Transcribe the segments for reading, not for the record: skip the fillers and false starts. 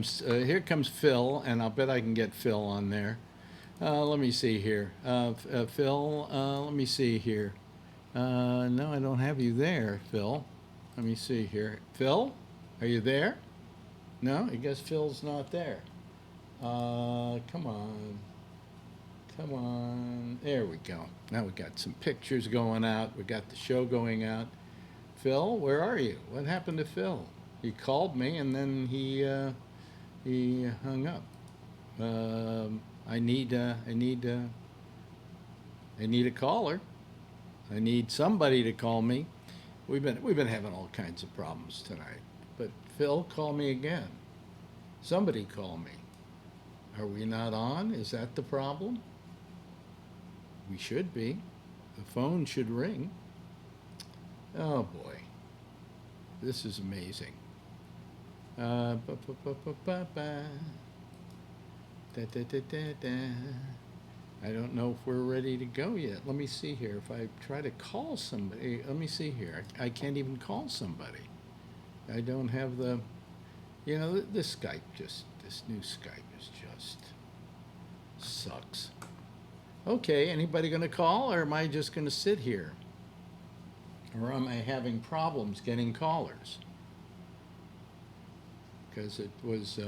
here comes Phil, and I'll bet I can get Phil on there. Let me see here. Phil, let me see here. No, I don't have you there, Phil. Let me see here. Phil, are you there? No, I guess Phil's not there. Come on. Come on. There we go. Now we got some pictures going out. We got the show going out. Phil, where are you? What happened to Phil? He called me and then he hung up. I need a caller. I need somebody to call me. We've been having all kinds of problems tonight. But Phil, call me again. Somebody call me. Are we not on? Is that the problem? We should be. The phone should ring. Oh boy. This is amazing. Ba, ba, ba, ba, ba, ba. Da, da, da, da, da. I don't know if we're ready to go yet. Let me see here. If I try to call somebody, let me see here. I can't even call somebody. I don't have the, this Skype this new Skype is just sucks. Okay, anybody going to call, or am I just going to sit here? Or am I having problems getting callers? Because it was,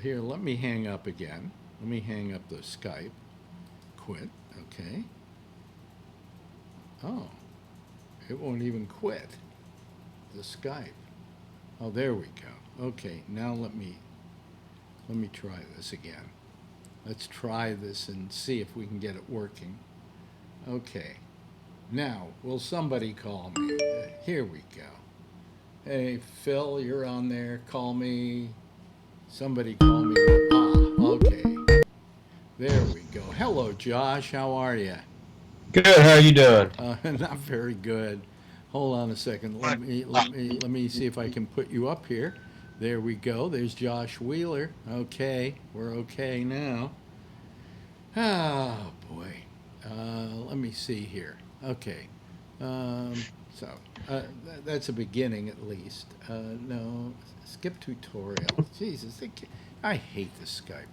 here, let me hang up again. Let me hang up the Skype. Quit, okay. Oh, it won't even quit, the Skype. Oh, there we go. Okay, now let me try this again. Let's try this and see if we can get it working. Okay. Now, will somebody call me? Here we go. Hey, Phil, you're on there. Call me. Somebody call me. Ah, okay. There we go. Hello, Josh. How are you? Good. How you doing? Not very good. Hold on a second. Let me see if I can put you up here. There we go. There's Josh Wheeler. Okay, we're okay now. Oh boy. Let me see here. Okay. So that's a beginning at least. No, skip tutorial. Jesus, I hate this Skype.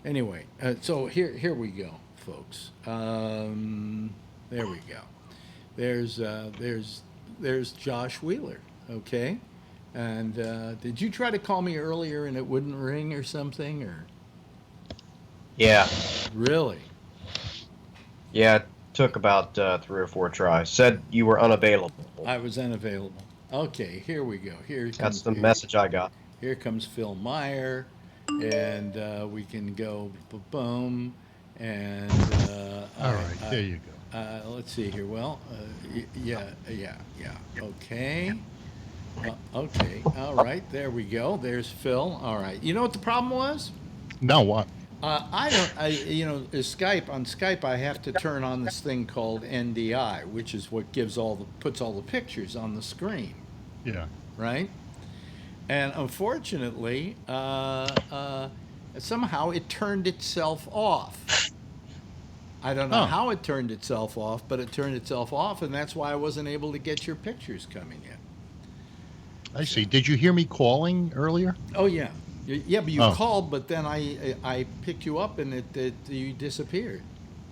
Anyway, so here we go, folks. There we go. There's Josh Wheeler. Okay. And did you try to call me earlier and it wouldn't ring or something, or? Yeah. Really? Yeah. It took about 3 or 4 tries. Said you were unavailable. I was unavailable. Okay, here we go. That's the message I got. Here comes Phil Meyer, and we can go boom, and All right, there you go. let's see here. Well, yeah. Okay. Okay. All right. There we go. There's Phil. All right. You know what the problem was? Now what? I don't. On Skype, I have to turn on this thing called NDI, which is what puts all the pictures on the screen, Yeah. right? And unfortunately, somehow it turned itself off. I don't know Oh, how it turned itself off, but it turned itself off, and that's why I wasn't able to get your pictures coming in. I So, see. Did you hear me calling earlier? oh yeah, yeah, but you Oh, called, but then I picked you up, and you disappeared.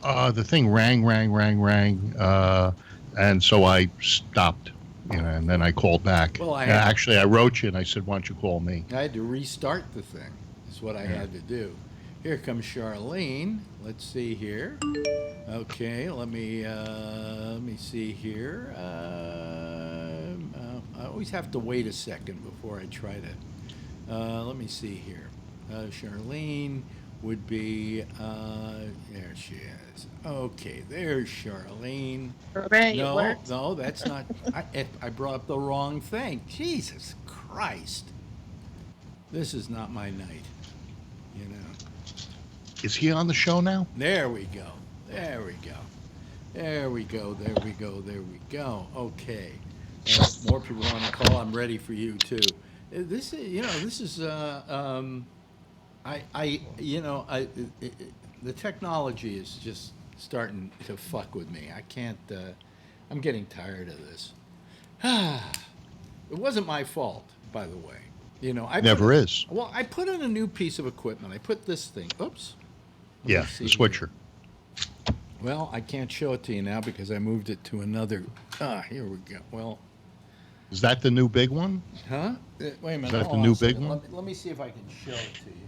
the thing rang, and so I stopped, and then I called back. Well, Actually, I wrote you and I said, "Why don't you call me?" I had to restart the thing. Is what I Yeah. had to do. Here comes Charlene. Let's see here. Okay, let me see here. I always have to wait a second before I try to. Let me see here. Charlene would be. There she is. Okay, there's Charlene. Hooray, it No, worked. no, that's not. I brought up the wrong thing. Jesus Christ. This is not my night, you know. Is he on the show now? There we go. There we go. There we go. There we go. There we go. Okay. More people want to call. I'm ready for you too. This is, this is, the technology is just starting to fuck with me. I can't, I'm getting tired of this. It wasn't my fault, by the way. Never is. Well, I put in a new piece of equipment. I put this thing. Oops. Let me Yeah, see the here. switcher. Well, I can't show it to you now because I moved it to another. Here we go. Well, Is that the new big one? huh? Wait a minute. that the hold on new a second. big one? Let me see if I can show it to you.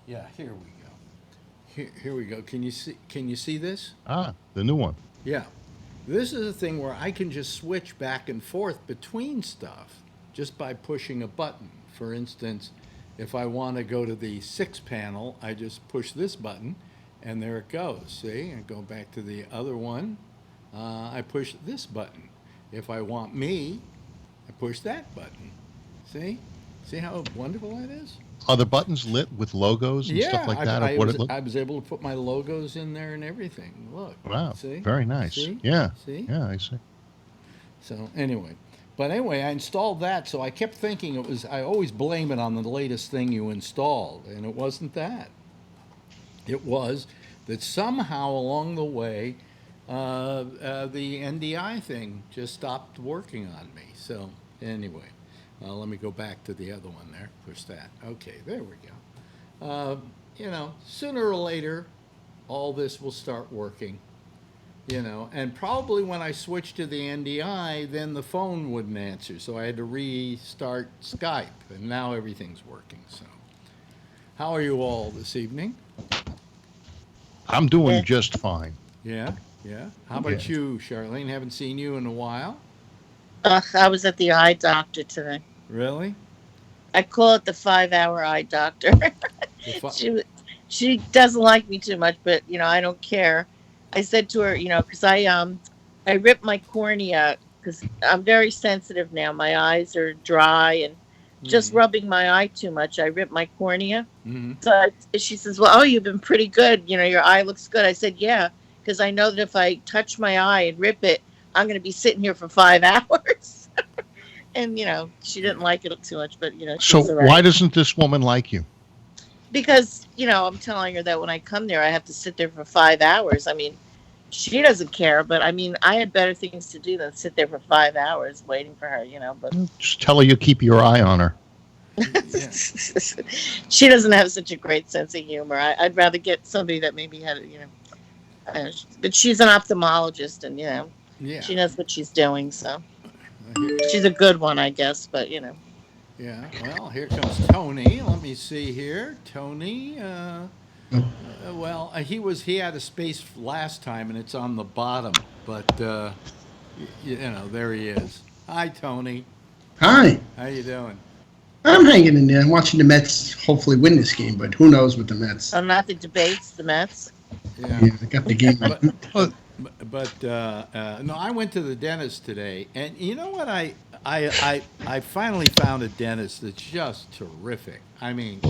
Yeah, here we go. Here we go. Can you see? Can you see this? Ah, the new one. Yeah. This is a thing where I can just switch back and forth between stuff just by pushing a button. For instance, if I want to go to the 6 panel, I just push this button and there it goes. See, I go back to the other one. I push this button. If I want me, I push that button. See? See how wonderful that is? Are the buttons lit with logos and stuff like that? Of what it I was able to put my logos in there and everything. Look. Wow. See? Very nice. See? Yeah. See? Yeah, I see. So anyway, but anyway, I installed that. So I kept thinking it was. I always blame it on the latest thing you installed, and it wasn't that. It was that somehow along the way, the NDI thing just stopped working on me. So anyway, let me go back to the other one there. Push that. Okay, there we go. Sooner or later, all this will start working. And probably when I switched to the NDI, then the phone wouldn't answer. So I had to restart Skype, and now everything's working. So, how are you all this evening? I'm doing just fine. Yeah, yeah. How about you, Charlene? Haven't seen you in a while. I was at the eye doctor today. Really? I call it the 5-hour eye doctor. She doesn't like me too much, but I don't care. I said to her, because I ripped my cornea because I'm very sensitive now. My eyes are dry and just rubbing my eye too much. I ripped my cornea. Mm-hmm. So she says, "Well, you've been pretty good. Your eye looks good." I said, "Yeah," because I know that if I touch my eye and rip it, I'm going to be sitting here for 5 hours. And she didn't like it too much, but So right. why doesn't this woman like you? Because I'm telling her that when I come there, I have to sit there for 5 hours. I mean, she doesn't care, but I mean, I had better things to do than sit there for 5 hours waiting for her. But Just tell her you keep your eye on her. Yeah. she doesn't have such a great sense of humor. I'd rather get somebody that maybe had but she's an ophthalmologist, and Yeah. she knows what she's doing. So she's a good one, I guess. But Yeah. Well, here comes Tony. Let me see here. Tony. He had a space last time, and it's on the bottom. But there he is. Hi, Tony. Hi, How you doing? I'm hanging in there. I'm watching the Mets hopefully win this game, but who knows with the Mets. not the debates, the Mets. Yeah. Yeah, I got the game. No, I went to the dentist today, and you know what? I finally found a dentist that's just terrific. I mean,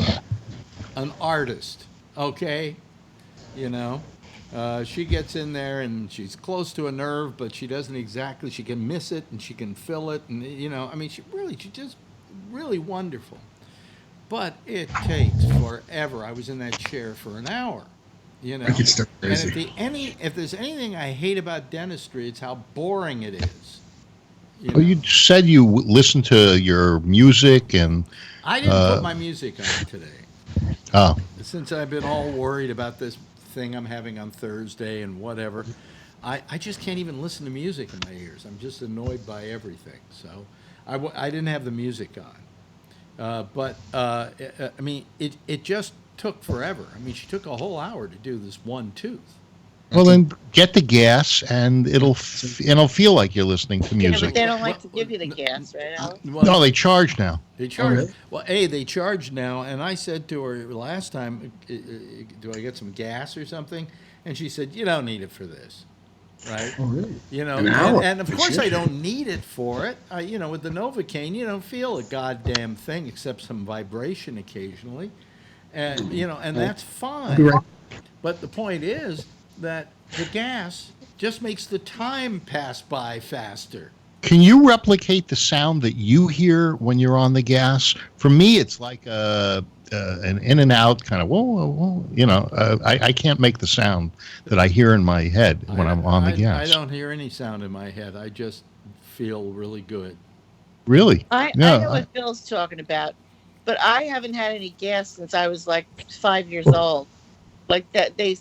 an artist. Okay, she gets in there and she's close to a nerve, but she doesn't exactly. She can miss it and she can fill it, and I mean, she's just really wonderful. But it takes forever. I was in that chair for an hour. I get stuck And crazy. if there's anything I hate about dentistry, it's how boring it is. Well, you said you listened to your music and. I didn't put my music on today. Oh. Since I've been all worried about this thing I'm having on Thursday and whatever, I just can't even listen to music in my ears. I'm just annoyed by everything. So I didn't have the music on. I mean, it just took forever. I mean, she took a whole hour to do this one tooth. Well, then get the gas, and it'll feel like you're listening to Yeah, music. but they don't like to give you the gas, right, Alex? Well, No, they charge now. They charge. really? Well, they charge now, and I said to her last time, "Do I get some gas or something?" And she said, "You don't need it for this, right?" Oh, really? An hour? and of But course shit. I don't need it for it. With the Novocaine, you don't feel a goddamn thing except some vibration occasionally, and and that's I'll be fine. right. But the point is that the gas just makes the time pass by faster. Can you replicate the sound that you hear when you're on the gas? For me, it's like an in and out kind of whoa, whoa, whoa. I can't make the sound that I hear in my head when I'm on the gas. I don't hear any sound in my head. I just feel really good. Really? I Yeah. know what Phil's talking about, but I haven't had any gas since I was like 5 years old. Like that, the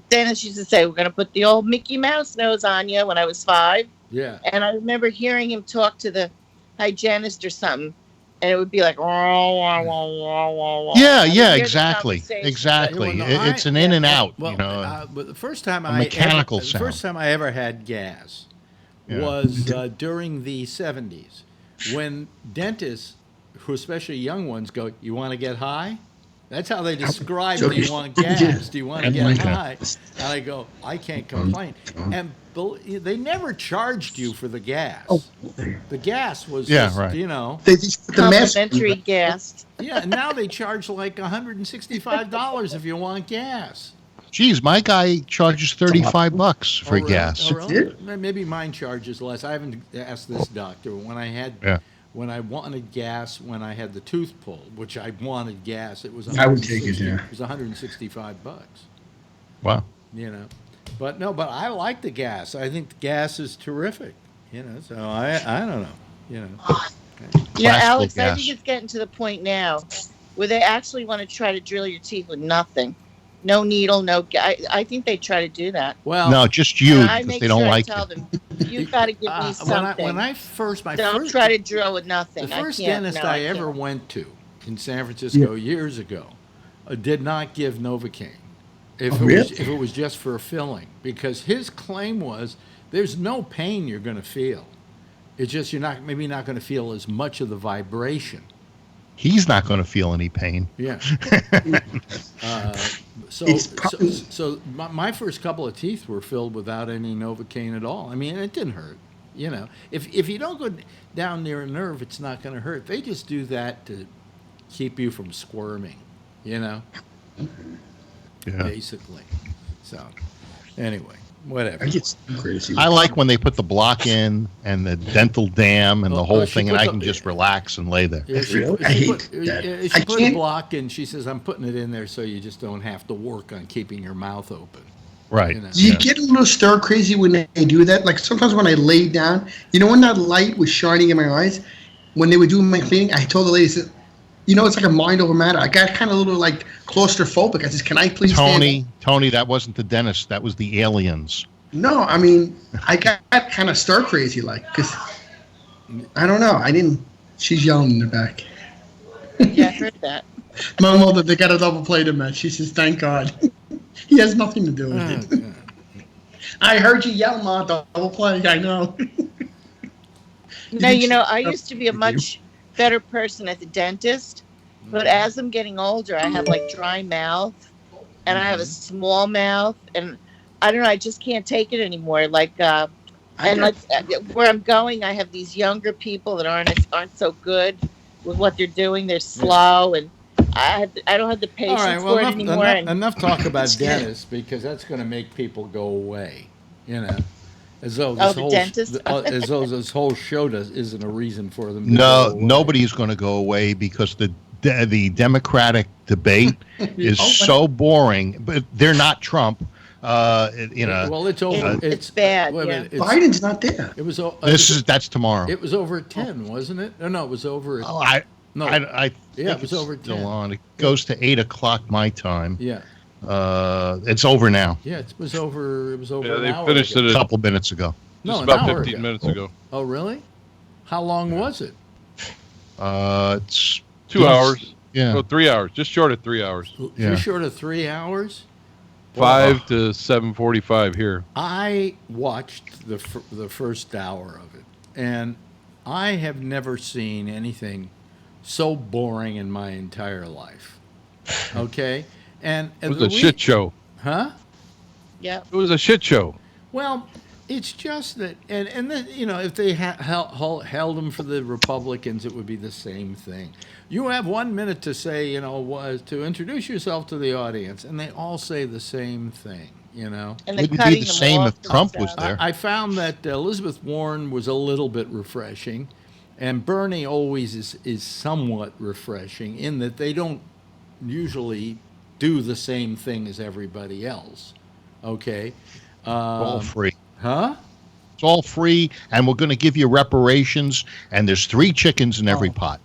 dentist used to say, "We're going to put the old Mickey Mouse nose on you," when I was 5. Yeah. And I remember hearing him talk to the hygienist or something, and it would be like, Yeah, I would yeah, hear the exactly, conversation, exactly. Well, no, It's an in and out, Well, you know. but the first time a mechanical sound. first time I ever had gas Yeah. was during the 70s, when dentists, who especially young ones, go, "You want to get high?" That's how they describe, "Do you want gas? Do you want to get high?" And I go, "I can't complain." And they never charged you for the gas. The gas was Yeah, just, right. you know. They just put the mask. complimentary gas. Yeah, and now they charge like $165 if you want gas. Geez, my guy charges $35 for Oh, really? gas. Oh, really? It? Maybe mine charges less. I haven't asked this doctor. Yeah. When I wanted gas, when I had the tooth pulled, which I wanted gas, it was I would take it, yeah. It was $165. Wow. You know, but I like the gas. I think the gas is terrific. You know, so I don't know. You know, You know, Classical Alex, I gas. think it's getting to the point now where they actually want to try to drill your teeth with nothing. No needle, no. I think they try to do that. well, No, just you, And I because make they don't sure like I tell you. them, you got to give me something. when I first my Don't first try to drill with nothing. the first I can't. dentist No, I can't. ever went to in San Francisco years ago did not give Novocaine if it was just for a filling, because his claim was there's no pain you're going to feel. It's just you're not going to feel as much of the vibration. He's not going to feel any pain. Yeah. So It's probably- so my first couple of teeth were filled without any Novocaine at all. I mean, it didn't hurt. You know, if you don't go down near a nerve, it's not going to hurt. They just do that to keep you from squirming. You know, Yeah. basically. So, anyway, whatever. I get crazy. I like when they put the block in and the dental dam and the whole she thing, and put I the- can just relax and lay there. Yeah, Really? I hate that. She I put a can't- block in. She says, "I'm putting it in there so you just don't have to work on keeping your mouth open." Right. You know. Do you Yeah. get a little stir crazy when they do that? Like sometimes when I lay down, you know, when that light was shining in my eyes, when they were doing my cleaning, I told the lady, I said, you know, it's like a mind over matter. I got kind of a little like claustrophobic. I said, "Can I please stand Tony, that wasn't the dentist. That was the aliens. up?" No, I mean, I got kind of stir crazy, like, because I don't know. I didn't. She's yelling in the back. Yeah, I heard that. My mother, they got a double plate of match. She says, "Thank God." He has nothing to do with it. I heard you yell, Ma, double play. I know. No, you know, I used to be a much better person at the dentist, but as I'm getting older, I have like dry mouth, and I have a small mouth, and I don't know, I just can't take it anymore. Like, and like where I'm going, I have these younger people that aren't so good with what they're doing. They're slow, and I don't have the All patience right, well, for it anymore. enough talk about dentists, because that's going to make people go away. You know, as though this the dentist? as though this whole show isn't a reason for them. To No, go away. nobody's going to go away because the Democratic debate is so boring. But they're not Trump. You know, Well, it's over. It's bad, wait a yeah. minute, it's- Biden's not there. It was. that's tomorrow. It was over at 10, wasn't it? No, it was over. At, Oh, I no, yeah, yeah, it it's was over still 10. on. It goes to 8:00 my time. yeah, It's over now. yeah, it was over. It was over. Yeah, an they hour finished ago. A it at couple minutes ago. No, just an about hour 15 ago. minutes ago. Oh, really? How long was it? It's 2 hours. Yeah. Oh, 3 hours. Just short of 3 hours. Yeah. You're short of 3 hours. 5 to 7:45 here. I watched the first hour of it, and I have never seen anything so boring in my entire life. Okay, and It was a shit show. huh? Yeah. It was a shit show. Well, it's just that, and then, you know, if they held them for the Republicans, it would be the same thing. You have 1 minute to say, you know, to introduce yourself to the audience, and they all say the same thing, you know. And It they're would cutting be the them same off if Trump and was stuff. there. I found that Elizabeth Warren was a little bit refreshing, and Bernie always is somewhat refreshing in that they don't usually do the same thing as everybody else. Okay. It's all free. Huh? It's all free, and we're going to give you reparations, and there's 3 chickens in every pot.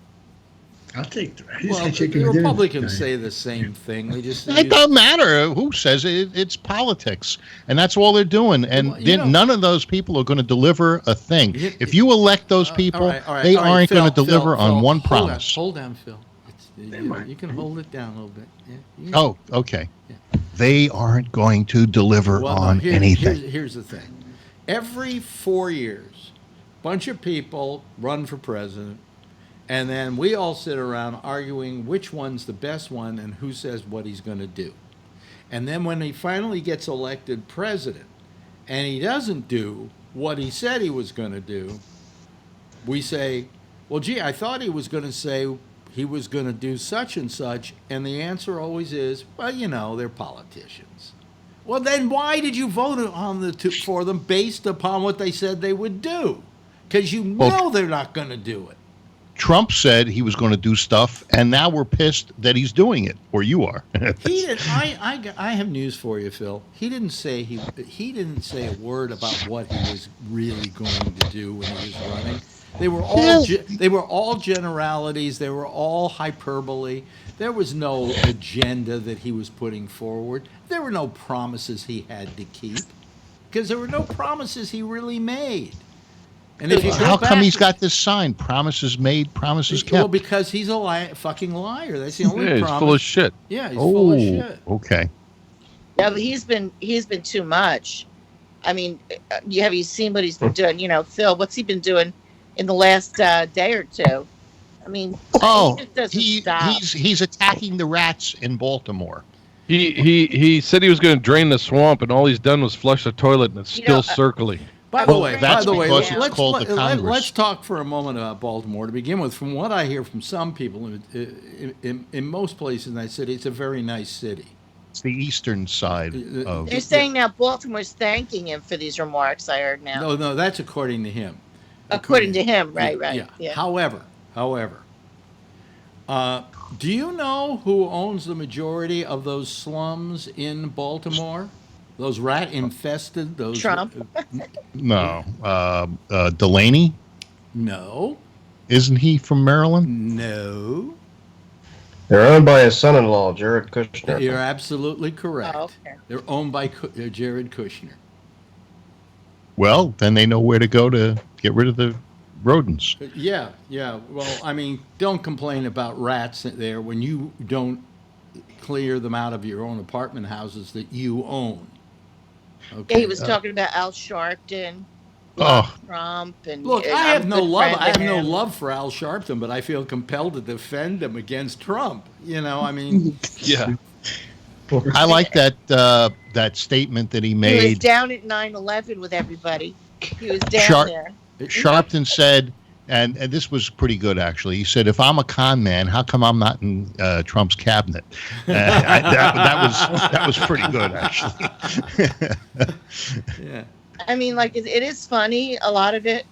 I'll take that. I just Well, had chicken the for dinner Republicans today. say the same thing. They just It use- doesn't matter who says it. It's politics, and that's all they're doing. And Well, you know- none of those people are going to deliver a thing. You- If you elect those people, all right, they all right, aren't Phil, going to deliver Phil, on Phil, one hold promise. Hold on, Phil. Never mind. You can hold it down a little bit. Yeah, you can- Oh, okay. Yeah. They aren't going to deliver Well, no, on anything. Here's the thing. Every 4 years, bunch of people run for president, and then we all sit around arguing which one's the best one and who says what he's going to do. And then when he finally gets elected president, and he doesn't do what he said he was going to do, we say, well, gee, I thought he was going to say he was going to do such and such, and the answer always is, well, you know, they're politicians. Well, then why did you vote for them based upon what they said they would do? Because you know they're not going to do it. Trump said he was going to do stuff, and now we're pissed that he's doing it, or you are. He didn't. I have news for you, Phil. He didn't say didn't say a word about what he was really going to do when he was running. They were all generalities. They were all hyperbole. There was no agenda that he was putting forward. There were no promises he had to keep, because there were no promises he really made. And if you How go come back he's to- got this sign? Promises made, promises kept. Well, because he's a fucking liar. That's the only Yeah, he's promise. full of shit. Yeah, he's full of Oh, shit. okay. Yeah, but he's been too much. I mean, have you seen what he's been doing? You know, Phil, what's he been doing in the last day or two? I mean, Oh, he just doesn't stop. he's attacking the rats in Baltimore. He said he was going to drain the swamp, and all he's done was flush the toilet, and it's You still know, circling. By Well, the way, that's because it's let's called the Congress. let's talk for a moment about Baltimore to begin with. From what I hear from some people in most places in that city, it's a very nice city. It's the eastern side of. They're saying now Baltimore's thanking him for these remarks. I heard now. No, that's according to him. According to him, right? Yeah. Yeah. However, do you know who owns the majority of those slums in Baltimore? Those rat-infested, those... Trump. No, Delaney, No. isn't he from Maryland? No. They're owned by his son-in-law, Jared Kushner. You're absolutely correct. Oh, okay. They're owned by Jared Kushner. Well, then they know where to go to get rid of the rodents. Yeah. Well, I mean, don't complain about rats there when you don't clear them out of your own apartment houses that you own. Okay. Yeah, he was talking about Al Sharpton, Oh. Trump, and Look, and I I'm have a no good love. friend I have of no him. love for Al Sharpton, but I feel compelled to defend him against Trump. You know, I mean, Yeah. I like that that statement that he He was made. down at 9/11 with everybody. He was down Sharp- there. Sharpton said, and this was pretty good actually. He said, "If I'm a con man, how come I'm not in Trump's cabinet?" That was pretty good actually. yeah. I mean, like it is funny, a lot of it,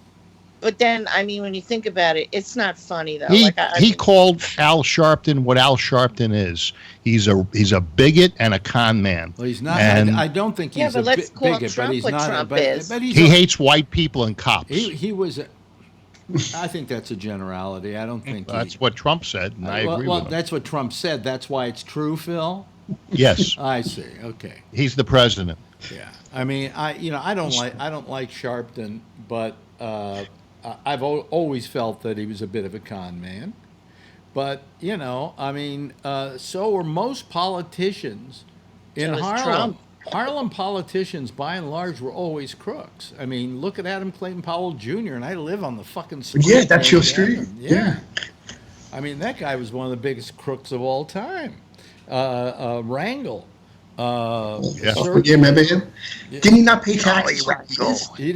but then I mean, when you think about it, it's not funny though. He Like I he called Al Sharpton what Al Sharpton is. He's a bigot and a con man. Well, he's not. And- I don't think he's Yeah, but a let's call bigot, Trump but he's what not. Trump but, is. but he's He a- hates white people and cops. He was. I think that's a generality. I don't think That's what Trump said, and I agree well, with him. that's what Trump said. That's why it's true, Phil. Yes, I see. Okay. he's the president. Yeah. I mean, I don't like Sharpton, but I've always felt that he was a bit of a con man. But I mean, so are most politicians in So is Harlem. Trump. Harlem politicians, by and large, were always crooks. I mean, look at Adam Clayton Powell Jr. and I live on the fucking street. Yeah, that's there your with street. Adam. Yeah. I mean, that guy was one of the biggest crooks of all time. Ramble. Yeah. Yeah, remember him? Didn't he not pay taxes? He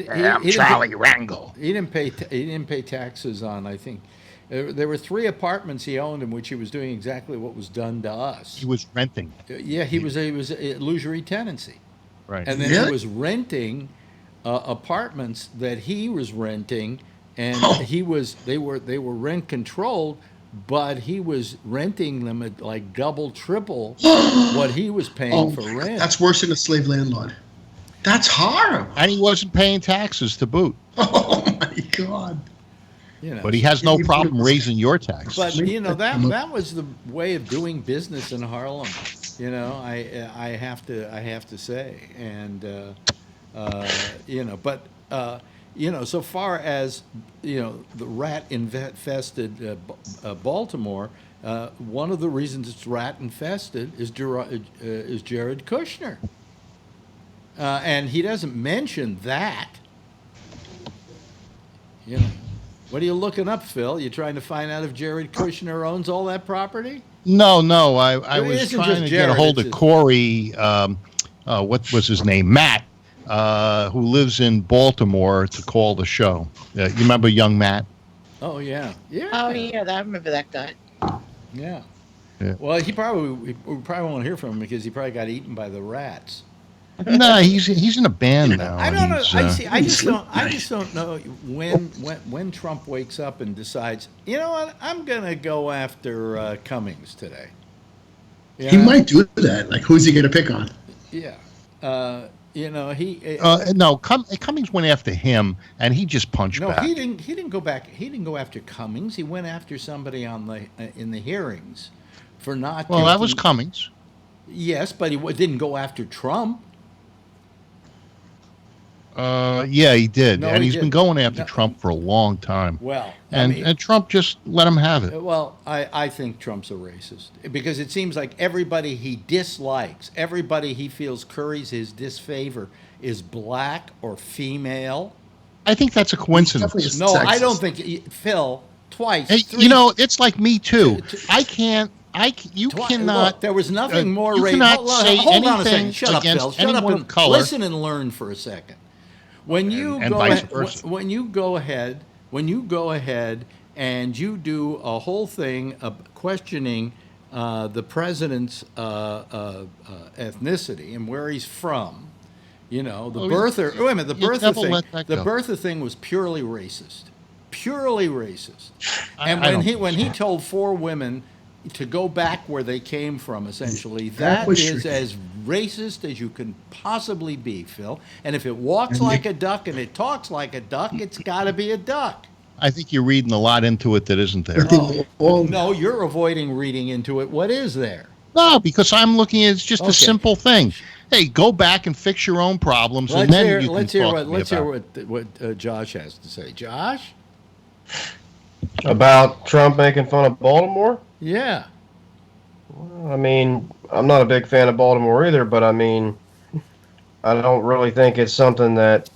Rangle. He didn't pay taxes on. I think there were 3 apartments he owned in which he was doing exactly what was done to us. He was renting, Yeah, he was a illusory tenancy, right? and then Really? he was renting apartments that he was renting, and they were rent controlled, but he was renting them at like double, triple what he was paying for rent. That's worse than a slave landlord. That's horrible. And he wasn't paying taxes to boot. Oh my God. You know. But he has no problem raising your taxes. But you know that was the way of doing business in Harlem. You know, I have to say, and you know, but you know, so far as you know, the rat infested Baltimore. One of the reasons it's rat infested is Jared Kushner, and he doesn't mention that. You know, what are you looking up, Phil? You trying to find out if Jared Kushner owns all that property? No, I It was isn't trying just to get Jared, a hold it's of just- Corey. What was his name? Matt, who lives in Baltimore, to call the show. You remember young Matt? Oh yeah, yeah. Oh yeah, I remember that guy. Yeah. Yeah. Well, we probably won't hear from him because he probably got eaten by the rats. No, he's in a band now. I don't know. He's, I see. I just don't know when Trump wakes up and decides, you know what, I'm gonna go after Cummings today. You He know? might do that. Like, who's he going to pick on? Yeah. You know he. no, Cummings went after him, and he just punched No, back. he didn't. He didn't go back. He didn't go after Cummings. He went after somebody on the in the hearings for not. Well, that was taking- Cummings. Yes, but he didn't go after Trump. Yeah, he did, No, and he he's been didn't. going after No. Trump for a long time. Well, And Trump just let him have it. well, I think Trump's a racist because it seems like everybody he dislikes, everybody he feels curries his disfavor, is black or female. I think that's a coincidence. Definitely No, I sexist. don't think Phil twice. Hey, three, you know, it's like me too. T- t- I can't. You twi- cannot. Look, there was nothing more you racist. cannot Hold on, say hold on a second. anything Shut up, against Phil. Shut up anyone and of color. listen and learn for a second. When you And go vice ahead, versa. when you go ahead and you do a whole thing of questioning the president's ethnicity and where he's from, you know, the Oh, birther. Wait a minute, the you birther never thing. let that The go. birther thing was purely racist, purely racist. And I when don't he think when so. he told 4 women to go back where they came from, essentially, That that was is true. as racist as you can possibly be, Phil. And if it walks And like you- a duck and it talks like a duck, it's got to be a duck. I think you're reading a lot into it that isn't there. But they all- No, you're avoiding reading into it. What is there? No, because I'm looking at it's just Okay. a simple thing. Hey, go back and fix your own problems, Let's and then hear. you can Let's hear talk what. to me Let's hear about what Josh has to say. Josh. About Trump making fun of Baltimore? Yeah. I mean, I'm not a big fan of Baltimore either, but I mean, I don't really think it's something that.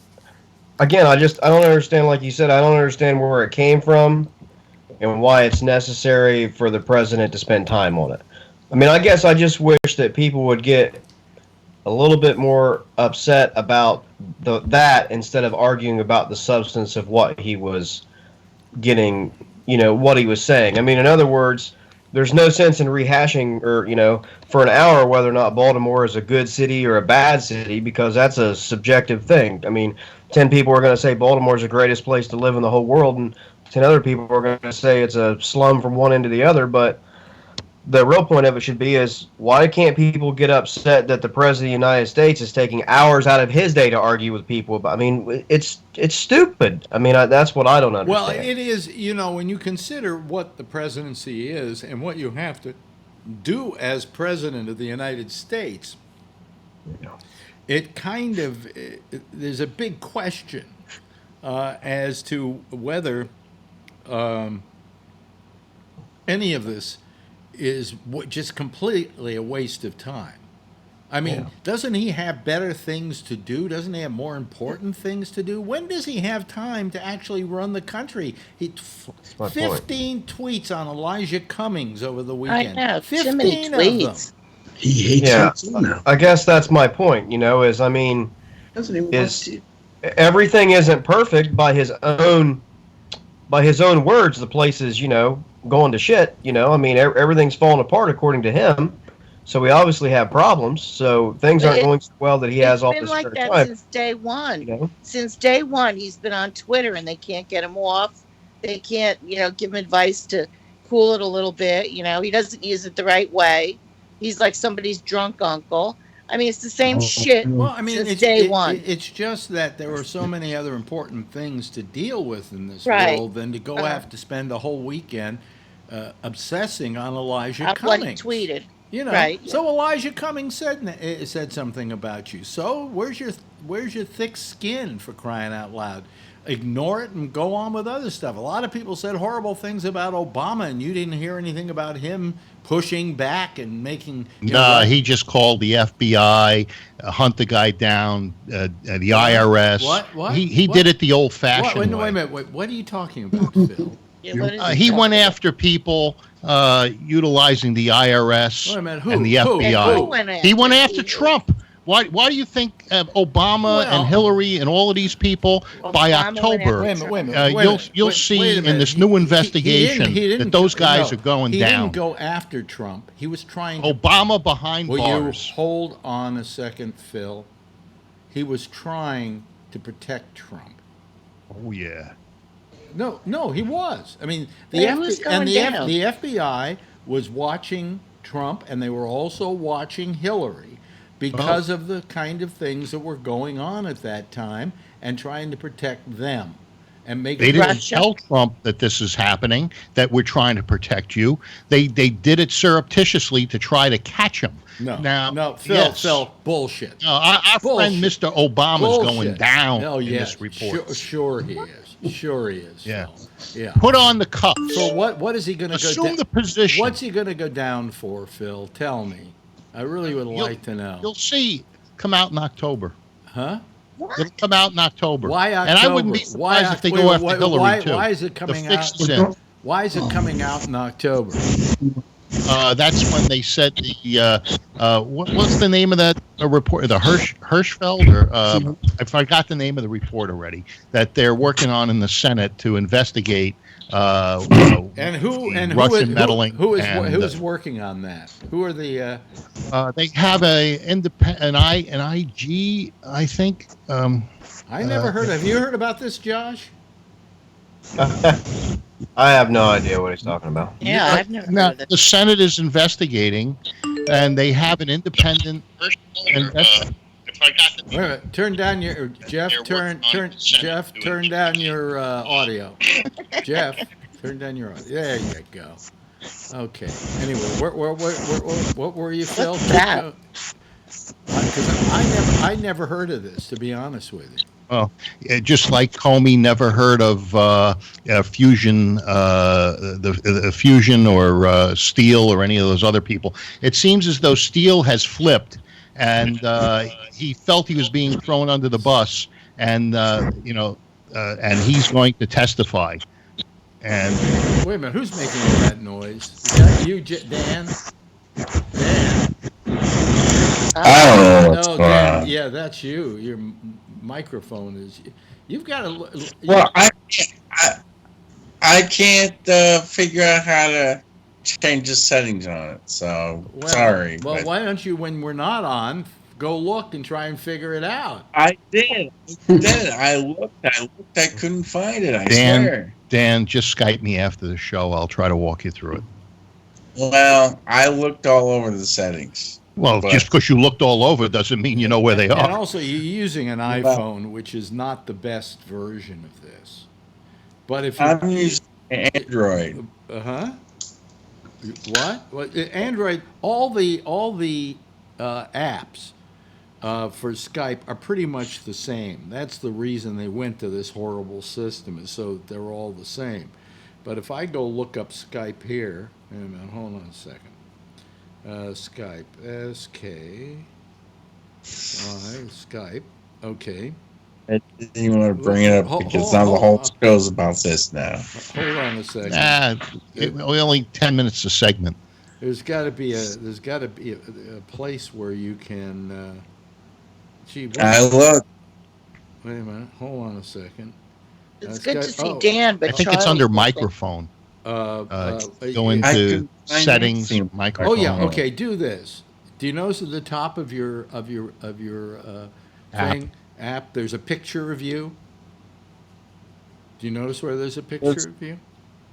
Again, I don't understand. Like you said, I don't understand where it came from, and why it's necessary for the president to spend time on it. I mean, I guess I just wish that people would get a little bit more upset about that instead of arguing about the substance of what he was getting, what he was saying. I mean, in other words, there's no sense in rehashing or, for an hour whether or not Baltimore is a good city or a bad city, because that's a subjective thing. I mean, 10 people are going to say Baltimore is the greatest place to live in the whole world, and 10 other people are going to say it's a slum from one end to the other. But the real point of it should be is, why can't people get upset that the president of the United States is taking hours out of his day to argue with people about? I mean, it's stupid. I mean, that's what I don't understand. Well, it is. When you consider what the presidency is and what you have to do as president of the United States, it kind of there's a big question as to whether any of this is just completely a waste of time. I mean, doesn't he have better things to do? Doesn't he have more important things to do? When does he have time to actually run the country? my 15 tweets on Elijah Cummings over the I weekend. know, 15 too many of them. tweets. He hates Yeah. him too now. I guess that's my point, is, I mean, Doesn't even is- want to. everything isn't perfect by his own words. The place is, going to shit. I mean, everything's falling apart according to him. So we obviously have problems. So things aren't going so well that he has all It's this been like spare that time. since day one. You know? Since day one, he's been on Twitter, and they can't get him off. They can't, give him advice to cool it a little bit. He doesn't use it the right way. He's like somebody's drunk uncle. I mean, it's the same shit Well, I mean, since day one. it's just that there were so many other important things to deal with in this Right. world than to go have to spend a whole weekend obsessing on Elijah I bloody Cummings. tweeted. You know, Right. so Elijah Cummings said something about you. So where's your thick skin, for crying out loud? Ignore it and go on with other stuff. A lot of people said horrible things about Obama, and you didn't hear anything about him pushing back and making. He just called the FBI, hunt the guy down, the IRS. What? He What? did it the old-fashioned Wait, way. wait a minute. Wait, what are you talking about, Phil? Yeah, what is He went talking after people utilizing the IRS Wait a minute, who? and the Who? FBI. Who went He went after after people? Trump. Why do you think Obama Well- and Hillary and all of these people by Obama went October? Wait a minute. Wait a minute. You'll wait see a in minute. this new investigation He didn't that those guys no, are going he down. didn't go after Trump. He was trying to. Obama behind Will bars. you hold on a second, Phil? He was trying to protect Trump. Oh yeah. No, he was. I mean, Yeah, he was going down. the FBI was watching Trump, and they were also watching Hillary because of the kind of things that were going on at that time, and trying to protect them and make. They didn't Russia. tell Trump that this is happening, that we're trying to protect you. They did it surreptitiously to try to catch him. No, Phil, yes. Phil, bullshit. Our friend Bullshit. Mr. Obama's going Bullshit. down Oh, in yes. this report. Sure he is. Sure he is. Yeah. Phil. Yeah. Put on the cuffs. So what is he going to go Assume down? the position. What's he going to go down for, Phil? Tell me. I really would like to know. You'll see. Come out in October. Huh? It'll come out in October. Why October? And I wouldn't be surprised if they go after Hillary too. Why is it coming The fix out? is in. Why is it coming out in October? That's when they said what's the name of that report? The Hirschfeld, or I forgot the name of the report already. That they're working on in the Senate to investigate. And who Russian meddling? who's working on that? Who are the? They have an IG, I think. I never heard. Have you heard about this, Josh? I have no idea what he's talking about. Yeah, I've never Now, heard of the this. Senate is investigating, and they have an independent investigator. Wait a minute. Turn down your Jeff. Turn down your audio. Jeff, turn down your audio. There you go. Okay. Anyway, what were you, Phil? What's that? Because I never heard of this, to be honest with you. Well, just like Comey never heard of fusion, the fusion or Steele or any of those other people. It seems as though Steele has flipped, and he felt he was being thrown under the bus, and and he's going to testify. And Wait a minute, who's making all that noise? Is that you, Dan? Dan? I don't know what's No, going Dan, on. yeah, that's you. Your microphone is. You've got to. Well, I can't figure out how to change the settings on it. So sorry. Well, but why don't you, when we're not on, go look and try and figure it out? I did. I looked. I couldn't find it. I swear. Dan, just Skype me after the show. I'll try to walk you through it. Well, I looked all over the settings. Well, But- just because you looked all over doesn't mean you know where they And are. also, you're using an iPhone, which is not the best version of this. But if you, I'm using Android. What? Android. All the apps for Skype are pretty much the same. That's the reason they went to this horrible system, is so they're all the same. But if I go look up Skype here, wait a minute, hold on a second. Skype, Skype. Okay. I didn't even want to bring it up because now the whole show's about this now. Hold on a second. Only 10 minutes a segment. There's got to be a place where you can. I look. Wait a minute. Hold on a second. It's good to see Dan, but I think it's Charlie's under missing. microphone. Go I into can find settings, anything. microphone. Oh yeah. Okay. Do this. Do you notice at the top of your thing app? There's a picture of you. Do you notice where there's a picture of you?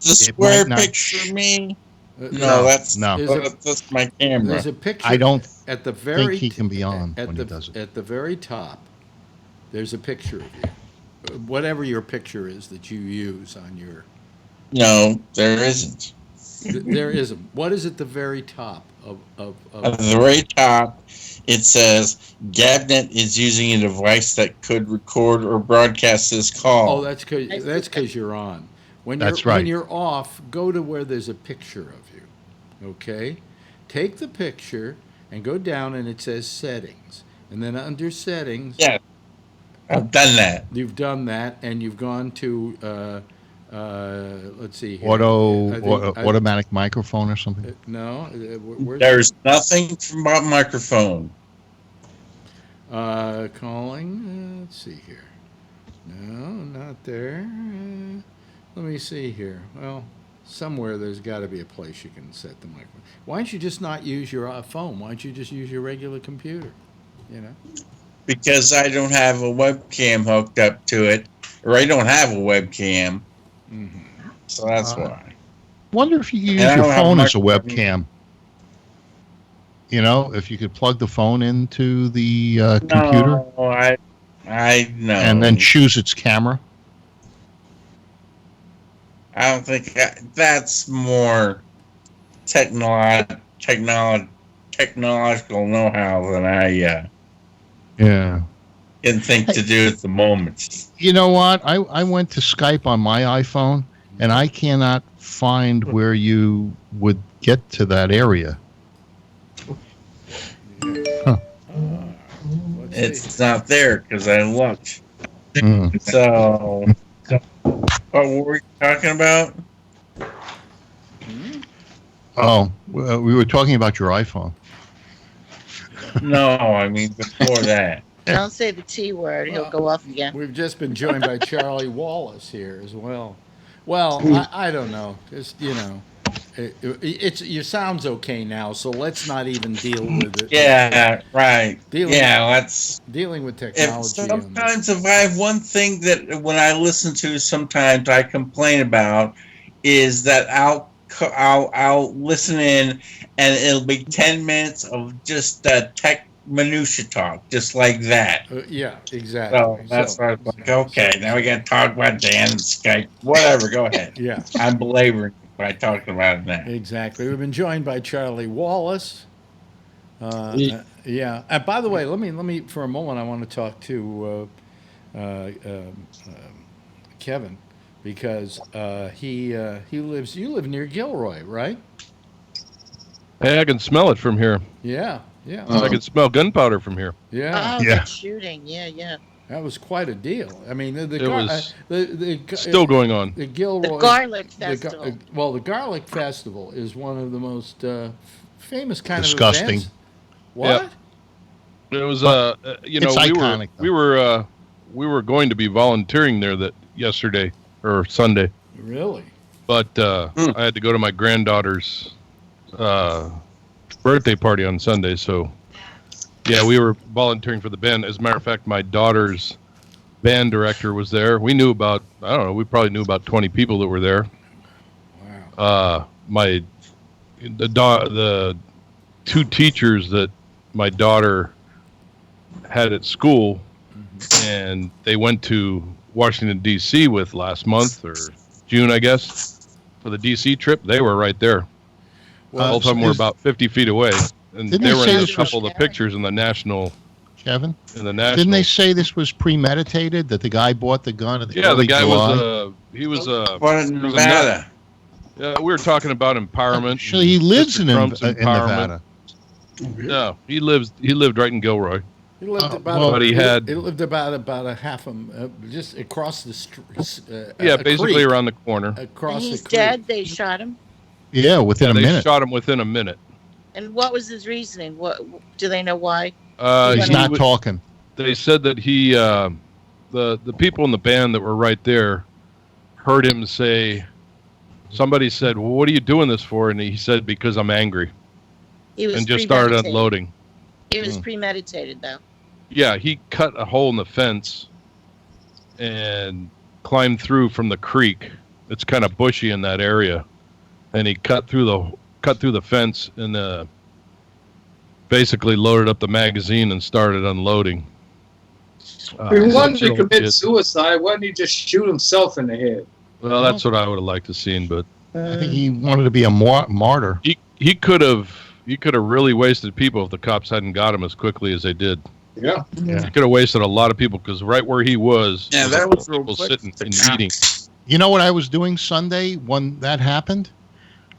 The It square might not picture of me. No, that's no. that's my camera. There's a picture. I don't at the think very he can be on at when the he does it. at the very top. There's a picture of you, whatever your picture is that you use on your. No, there isn't. There isn't. What is at the very top At the very top, it says Gabnet is using a device that could record or broadcast this call. Oh, that's because you're on. When That's you're right. when you're off, go to where there's a picture of you. Okay, take the picture and go down, and it says settings, and then under settings, Yeah, I've done that. you've done that, and you've gone to let's see here. Automatic microphone or something. No, where's There's nothing about microphone. calling? Let's see here. No, not there. Let me see here. Well, somewhere there's got to be a place you can set the microphone. Why don't you just not use your phone? Why don't you just use your regular computer? You know. Because I don't have a webcam hooked up to it, or I don't have a webcam, so that's why. Wonder if you could use And I your don't have phone as a microphone. webcam. You know, if you could plug the phone into the computer No, I know. and then choose its camera. I don't think that's more technological know-how than I Yeah. can think to do at the moment. You know what? I went to Skype on my iPhone, and I cannot find where you would get to that area. Let's see. It's not there because I looked. Mm. So, what were we talking about? Oh, well, we were talking about your iPhone. No, I mean before that. Don't say the T word. He'll go off again. We've just been joined by Charlie Wallace here as well. Well, I don't know. Just it's your sound's okay now, so let's not even deal with it. Yeah, right. Dealing- Yeah, let's. Dealing with If technology. on this. sometimes, if I have one thing that when I listen to, sometimes I complain about is that I'll listen in and it'll be 10 minutes of just tech minutia talk, just like that. Yeah, exactly. So that's why I was like, okay, now we got to talk about Dan and Skype. Whatever, go ahead. Yeah, I'm belaboring by talking about it now. exactly. We've been joined by Charlie Wallace. Yeah. And by the way, let me for a moment. I want to talk to Kevin because he lives. You live near Gilroy, right? Hey, I can smell it from here. Yeah. Yeah. I can smell gunpowder from here. Yeah. Oh, Yeah. that shooting. Yeah. That was quite a deal. I mean, It was the Still going on. the Gilroy The Garlic the Festival. well, the Garlic Festival is one of the most famous kind Disgusting. of events. What? It was It's iconic, though. we were going to be volunteering there that yesterday or Sunday, Really? but I had to go to my granddaughter's birthday party on Sunday, so yeah, we were volunteering for the band. As a matter of fact, my daughter's band director was there. We knew about, I don't know, we probably knew about 20 people that were there. Wow. The two teachers that my daughter had at school and they went to Washington D.C. with last month or June, I guess, for the D.C. trip, they were right there. All of them were about 50 feet away, and Didn't they they were say in a this was- couple of the pictures in the national. Kevin, In the national. didn't they say this was premeditated? That the guy bought the gun at the Yeah, the early guy July? he was But in he was a Nevada. Yeah, we were talking about empowerment. Actually, he lives in Trump's Nevada. No, he lived right in Gilroy. He lived Oh, about. well, But he had- He lived about a half just across the street. Yeah, basically around the corner. across And the he's creek. dead. They shot him. Yeah, within a They minute. shot him within a minute. And what was his reasoning? What do they know why? He's He not wa- talking. They said that the people in the band that were right there heard him say, somebody said, well, what are you doing this for? And he said, because I'm angry. He was And just started premeditated. unloading. He was premeditated, though. Yeah, he cut a hole in the fence and climbed through from the creek. It's kind of bushy in that area. And he cut through cut through the fence and basically loaded up the magazine and started unloading. If he wanted to little commit kid. suicide, why didn't he just shoot himself in the head? Well, that's what I would have liked to seen, but I think he wanted to be a martyr. he could have really wasted people if the cops hadn't got him as quickly as they did. Yeah. Yeah. He could have wasted a lot of people because right where he was, Yeah, was that a lot was of real people quick. sitting and eating. You know what I was doing Sunday when that happened?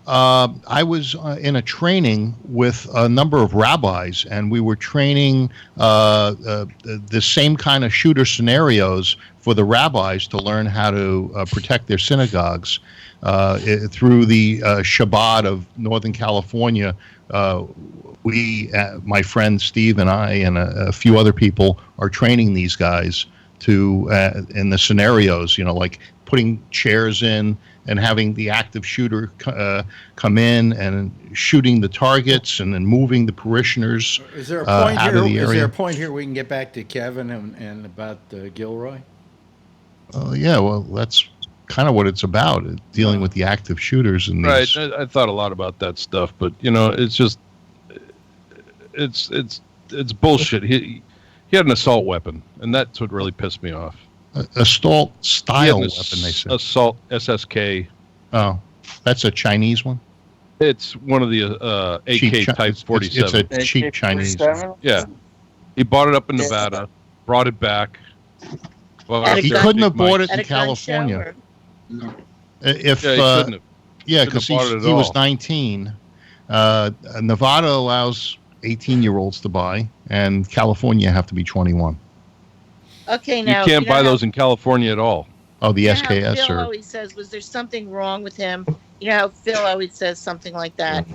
I was in a training with a number of rabbis, and we were training the same kind of shooter scenarios for the rabbis to learn how to protect their synagogues. Through the Shabbat of Northern California, we, my friend Steve and I and a few other people are training these guys to in the scenarios, like putting chairs in and having the active shooter come in and shooting the targets and then moving the parishioners Is there a point out here? of the Is area. there a point here we can get back to Kevin and about Gilroy? Yeah, well, that's kind of what it's about, dealing with the active shooters and Right. these. I thought a lot about that stuff, but it's just it's bullshit. He had an assault weapon, and that's what really pissed me off. Assault He had style an weapon, they said. assault SSK. Oh, that's a Chinese one? It's one of the AK Type It's 47. a cheap Chinese. Yeah. He bought it up in Nevada, brought it back. Well, At a He gun- couldn't have bought At it in a gun show, California. or- No. If Yeah, he couldn't have. yeah, couldn't because have bought it at he was all. 19. Nevada allows 18-year-olds to buy, and California have to be 21. Okay, You now can't know buy how- those in California at all. Oh, the you know how SKS Phil or always says, was there something wrong with him? You know how Phil always says something like that.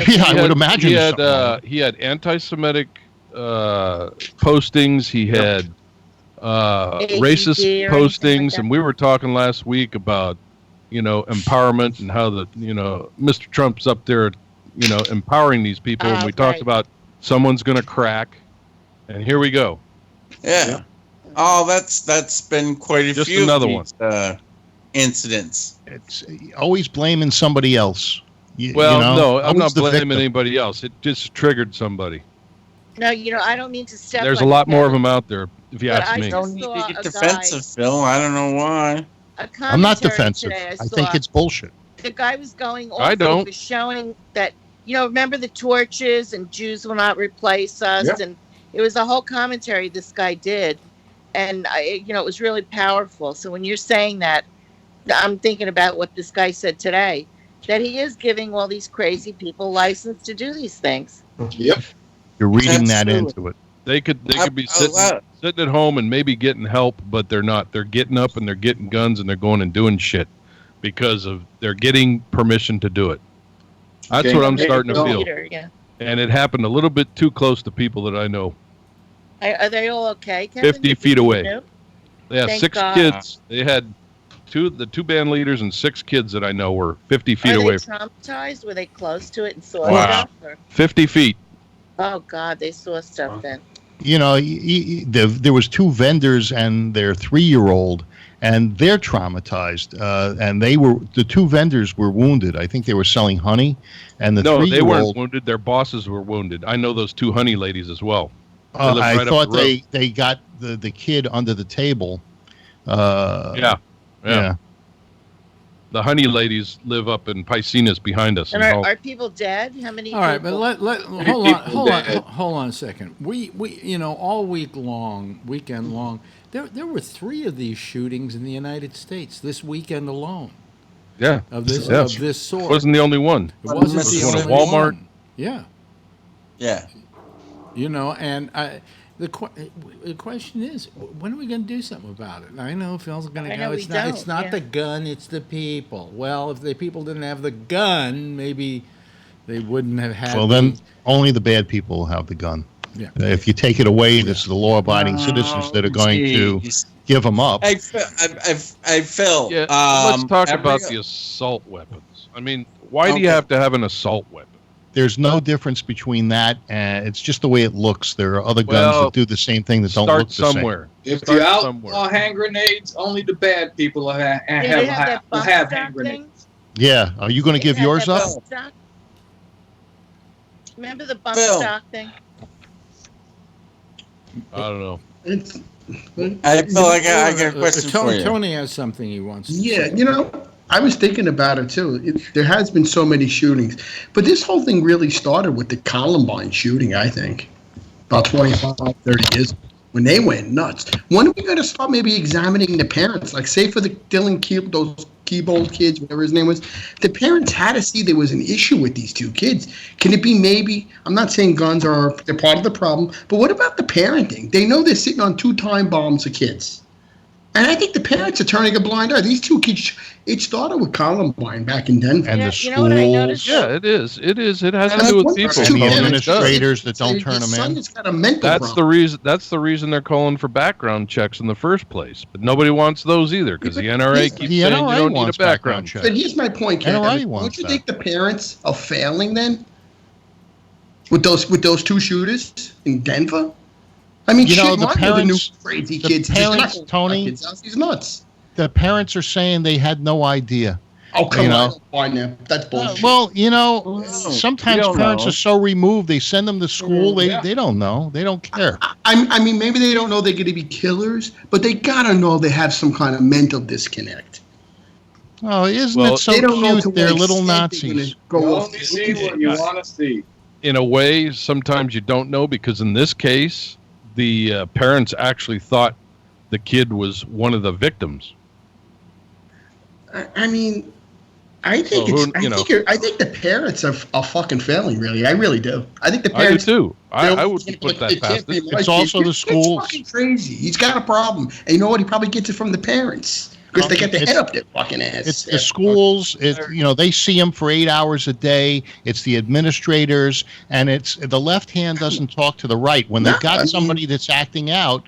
yeah, I would imagine. He there's had something wrong. he had anti-Semitic postings. He had racist or anything like postings, that. and we were talking last week about empowerment and how Mr. Trump's up there empowering these people, and we talked Right. about someone's going to crack, and here we go. Yeah. Oh, that's been quite a Just few another of these, incidents. It's always blaming somebody else. Well, no, I'm always not the blaming victim. anybody else. It just triggered somebody. No, I don't mean to step. There's a on lot more of Kevin, them out there, if you But ask I me. don't- Don't need saw to get a defensive, Phil. I don't know why. a I'm not commentary defensive. today I saw. think it's bullshit. The guy was going off. I don't. He was showing that, remember the torches and Jews will not replace us. Yeah. And it was a whole commentary this guy did. And, it was really powerful. So when you're saying that, I'm thinking about what this guy said today, that he is giving all these crazy people license to do these things. Yep. You're reading that Absolutely. into it. They could be sitting at home and maybe getting help, but they're not. They're getting up and they're getting guns and they're going and doing shit because they're getting permission to do it. That's Okay. what I'm Hey, starting to Phil. feel. Leader, yeah. And it happened a little bit too close to people that I know. Are they all okay, Kevin? 50 Did feet you away. know? They have Thank 6 God. kids. They had the two band leaders and 6 kids that I know were 50 feet Are away. they traumatized? Were they close to it and saw Wow. stuff? Or? 50 feet. Oh God, they saw stuff then. There was 2 vendors and their 3-year-old, and they're traumatized. And the 2 vendors were wounded. I think they were selling honey, and the No, they weren't 3-year-old. wounded. Their bosses were wounded. I know those 2 honey ladies as well. They live I right up thought the road. they got the kid under the table. Yeah. Yeah. The honey ladies live up in Piscinas behind us. And in Hull. are people dead? How many? All right, people? but hold on a second. We all weekend long, there were 3 of these shootings in the United States this weekend alone Yeah. of this Yeah. of this sort. Wasn't the only one. It wasn't This the is only Walmart. one. Yeah, Yeah. and the question is, when are we going to do something about it? I know Phil's going to I go. know we It's not. It's don't, not yeah. the gun. It's the people. Well, if the people didn't have the gun, maybe they wouldn't have had. Well, then only the bad people will have the gun. Yeah. If you take it away, it's the law-abiding citizens that are going to give them up. I felt. Yeah. let's talk about the assault weapons. I mean, why do you Okay. have to have an assault weapon? There's no difference between that and it's just the way it looks. There are other guns Well, that do the same thing that don't Start look the same. somewhere. If Start you outlaw somewhere. hand grenades, only the bad people will have Did they have that will bump have stock hand thing? grenades. Yeah. Are you going to They give had yours that up? bump stock? Remember the bump Phil. stock thing? I don't know. It's, I feel like I got a question for Tony, you. Tony has something he wants to yeah, say. I was thinking about it too. There has been so many shootings, but this whole thing really started with the Columbine shooting, I think, about 25, 30 years ago, when they went nuts. When are we going to start maybe examining the parents? Like, say for the those Keybold kids, whatever his name was, the parents had to see there was an issue with these two kids. Can it be maybe, I'm not saying guns they're part of the problem, but what about the parenting? They know they're sitting on 2 time bombs of kids. And I think the parents are turning a blind eye. These two kids, it started with Columbine back in Denver. And Yeah, the you know what I noticed? schools Yeah, it is. It is. It has to And do with one people. person and the Yeah, it does. administrators that don't Your turn them son in. has got a mental That's the problem. reason. That's the reason they're calling for background checks in the first place. But nobody wants those either because the NRA The keeps The saying you NRA don't need a wants background check. But here's my point, NRA Kevin. wants Don't you that. think the parents are failing then? With those 2 shooters in Denver? I mean, You know, shit, the mine were the new parents- crazy the kids. He's not parents, gonna Tony- knock kids out. He's nuts. The parents are saying they had no idea. Oh, come You on. know? I don't find them. That's bullshit. Well, No, sometimes you don't parents know. are so removed. They send them to school. Yeah. They don't know. They don't care. I mean, maybe they don't know they're going to be killers, but they got to know they have some kind of mental disconnect. Oh, isn't Well, it so they don't know to cute? They're what little extent they're gonna Nazis. go You off only the see what you want to see. In a way, sometimes you don't know because in this case, the parents actually thought the kid was one of the victims. I mean, I think So it's. who- I you know. think I think the parents are fucking failing. Really, I really do. I think the I do parents. too. I they're would like, put it that can't past be it. my It's kid. also Your the kid's schools. fucking crazy. He's got a problem, and you know what? He probably gets it from the parents because they get their head It's- up their fucking ass. It's the schools. They see them for 8 hours a day. It's the administrators, and it's the left hand doesn't talk to the right. When they've No, I got mean- somebody that's acting out,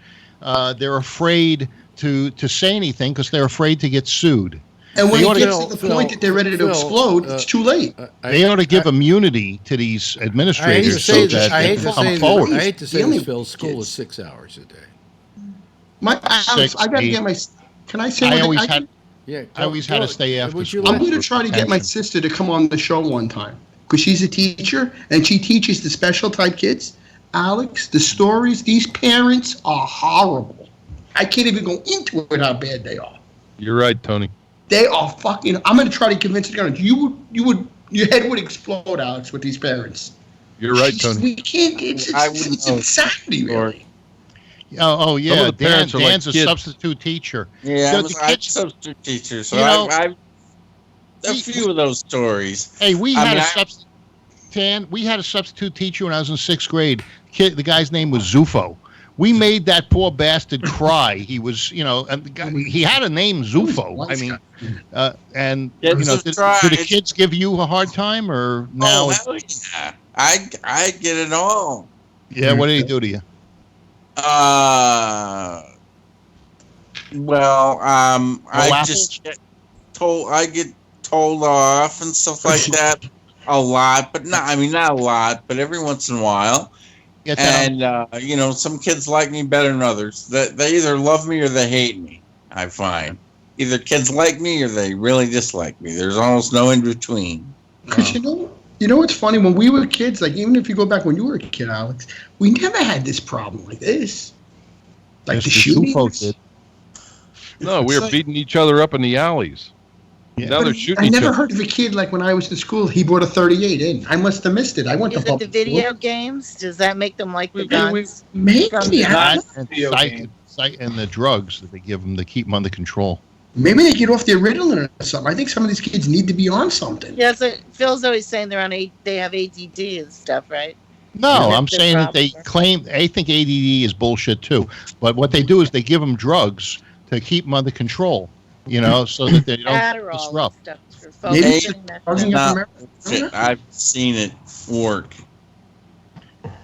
they're afraid to say anything because they're afraid to get sued. And when They it oughta- gets to the point that they're ready to explode, it's too late. They ought to give immunity to these I hate to administrators say so this. that I they hate can to come say forward. this. I hate to say Dealing this, with Phil. School kids. is 6 hours a day. Alex, 6, I got to 8. get my. Can I say? I what always I, had. Yeah, I always had to stay after Would you school. I'm going to try to get my Attention. sister to come on the show one time because she's a teacher and she teaches the special type kids. Alex, the stories, these parents are horrible. I can't even go into it how bad they are. You're right, Tony. They are fucking. I'm going to try to convince the parents. Your head would explode, Alex, with these parents. You're right, Tony. We can't. It's I wouldn't know. insanity, really. Oh Some yeah, of the parents are like Dan's a kids. substitute teacher. Yeah, The I'm a kids- substitute teacher, so You know, I've a few of those stories. Hey, we I had mean, a I- substitute. Dan, we had a substitute teacher when I was in 6th grade. The guy's name was Zufo. We made that poor bastard cry. He was, and the guy, he had a name, Zufo. I mean, and Kids did the try. kids give you a hard time, or now? Oh, hell yeah. I get it all. Yeah, what did he do to you? I apples? just get told. I get told off and stuff like that a lot, but not a lot, but every once in a while. Get that And some kids like me better than others. They either love me or they hate me. I find either kids like me or they really dislike me. There's almost no in between. Because you know what's funny? When we were kids, like even if you go back when you were a kid, Alex, we never had this problem like this. Like the Mr. Zufo shootings. did. No, we It's were like- beating each other up in the alleys. Yeah. Now But they're shooting I each never other. heard of a kid like when I was in school. He brought a 38 in. I must have missed it. I went Is to it the public video school. games? Does that make them like the We- guns? Maybe. From I the- don't That know. and, Video game. and the drugs that they give them to keep them under control. Maybe they get off their Ritalin or something. I think some of these kids need to be on something. Yeah, so Phil's always saying they have ADD and stuff, right? No, Yeah, I'm that's the saying that they problem. claim. I think ADD is bullshit too. But what they do is they give them drugs to keep them under control. So that they don't Adderall disrupt. and stuff for Maybe focusing. it's that causing stuff. up America. I've seen it work.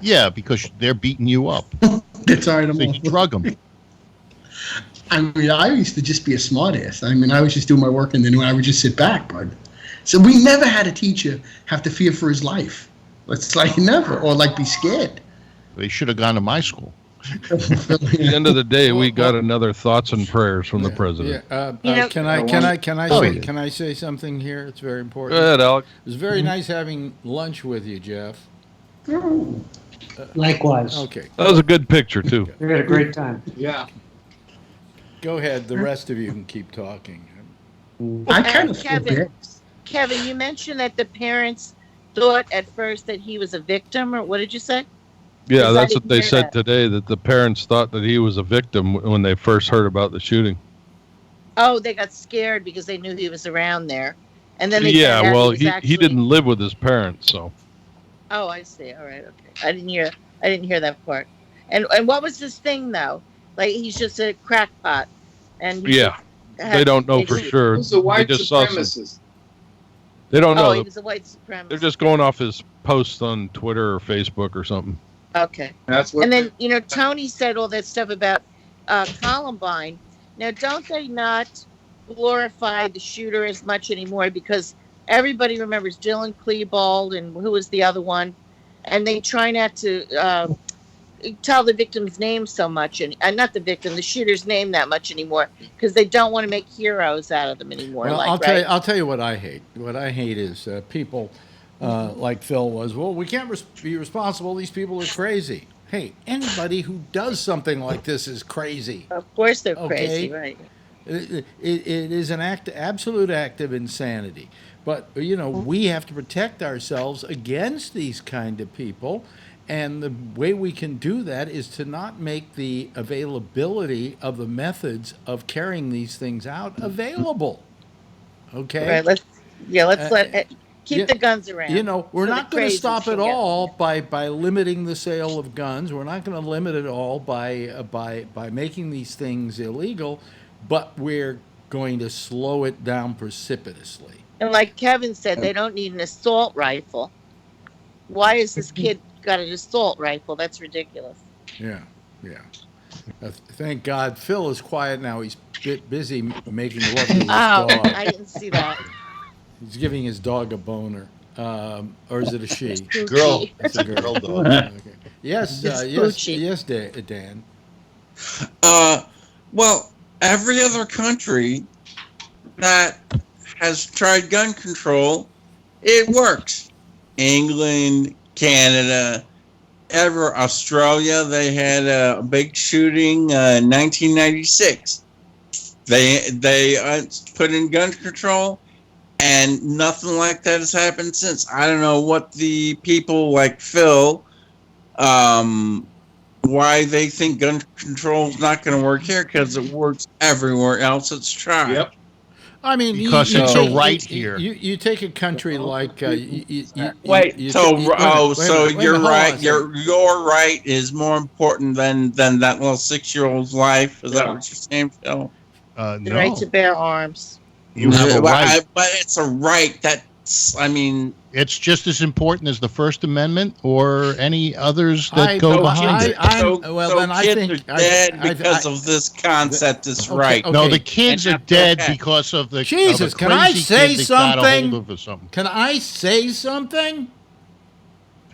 Yeah, because they're beating you up. That's all right. So you drug them. I mean, I used to just be a smartass. I mean, I would just do my work and then I would just sit back. But so we never had a teacher have to fear for his life. It's like never, or like be scared. They should have gone to my school. At the end of the day, we got another thoughts and prayers from the Yeah, president. You know- can I say something here? It's very Go important. ahead, Alex. It was very nice having lunch with you, Jeff. Likewise. Okay. That was a good picture too. We had a great time. Yeah. Go ahead. The rest of you can keep talking. I kind of feel Kevin. bad. Kevin, you mentioned that the parents thought at first that he was a victim, or what did you say? Yeah, Because I that's what didn't they hear said that. today, that the parents thought that he was a victim when they first heard about the shooting. Oh, they got scared because they knew he was around there, and then they Yeah, found out well, he was he actually. didn't live with his parents, so. Oh, I see. All right, okay. I didn't hear that part. And what was this thing though? Like he's just a crackpot, and he Yeah, just they had don't know for ADHD. sure. Who's the white They just saw some. supremacist? They don't Oh, know. he was a white supremacist. They're just going off his posts on Twitter or Facebook or something. Okay. That's what. And then, Tony said all that stuff about Columbine. Now, don't they not glorify the shooter as much anymore? Because everybody remembers Dylan Klebold and who was the other one? And they try not to tell the victim's name so much, and not the victim, the shooter's name that much anymore, because they don't want to make heroes out of them anymore. Well, right? I'll tell you what I hate. What I hate is people like Phil was. Well, we can't be responsible. These people are crazy. Hey, anybody who does something like this is crazy. Of course they're Okay. crazy, right? It is an absolute act of insanity. But we have to protect ourselves against these kind of people, and the way we can do that is to not make the availability of the methods of carrying these things out available. Okay. Right. Let's keep the guns around. We're so not the going to crazies stop can it get them. all by limiting the sale of guns. We're not going to limit it all by making these things illegal, but we're going to slow it down precipitously. And like Kevin said, they don't need an assault rifle. Why has this kid got an assault rifle? That's ridiculous. Yeah. Thank God Phil is quiet now. He's busy making love to his Oh, dog. I didn't see that. He's giving his dog a boner. Or is it a she? Girl. It's a girl. dog. Okay. Yes, It's yes, Dan. Well, every other country that has tried gun control, it works. England, Canada, Australia, they had a big shooting in 1996. They put in gun control, and nothing like that has happened since. I don't know what the people like Phil, why they think gun control is not going to work here, because it works everywhere else it's tried. Yep. I mean, Because you it's take- a right here. You take a country like Wait, you so take- wait a minute, wait a minute, you're hold on a right. second. Your right is more important than that little 6-year-old's life. Is that what you're saying, Phil? The No. right to bear arms. You have a right. But it's a right. That's, I mean, It's just as important as the First Amendment or any others that I- go so behind it. then I kids think are dead because of this concept. Is right. okay. No, the kids And are dead okay. because of the Jesus, of a can I crazy say kid that got a something? hold of or something. Can I say something?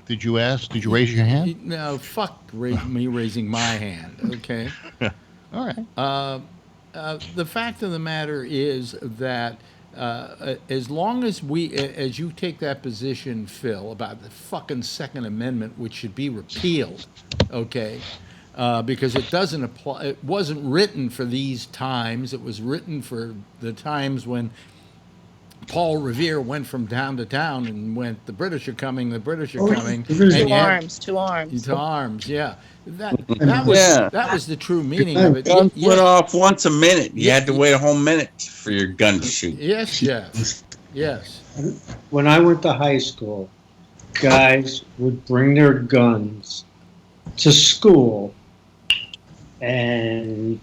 Did you ask? Did you raise your hand? No, fuck me raising my hand. Okay. All right. The fact of the matter is that as long as as you take that position, Phil, about the fucking Second Amendment, which should be repealed, okay, because it doesn't apply. It wasn't written for these times. It was written for the times when Paul Revere went from town to town and went, "The British are coming. The British are coming." the British and To you had- arms, to arms. to arms, yeah. That Yeah. was the true meaning of it. Guns Ye- went off once a minute. You Yeah. had to wait a whole minute for your gun to shoot. Yes, Jeff. Yes. When I went to high school, guys would bring their guns to school, and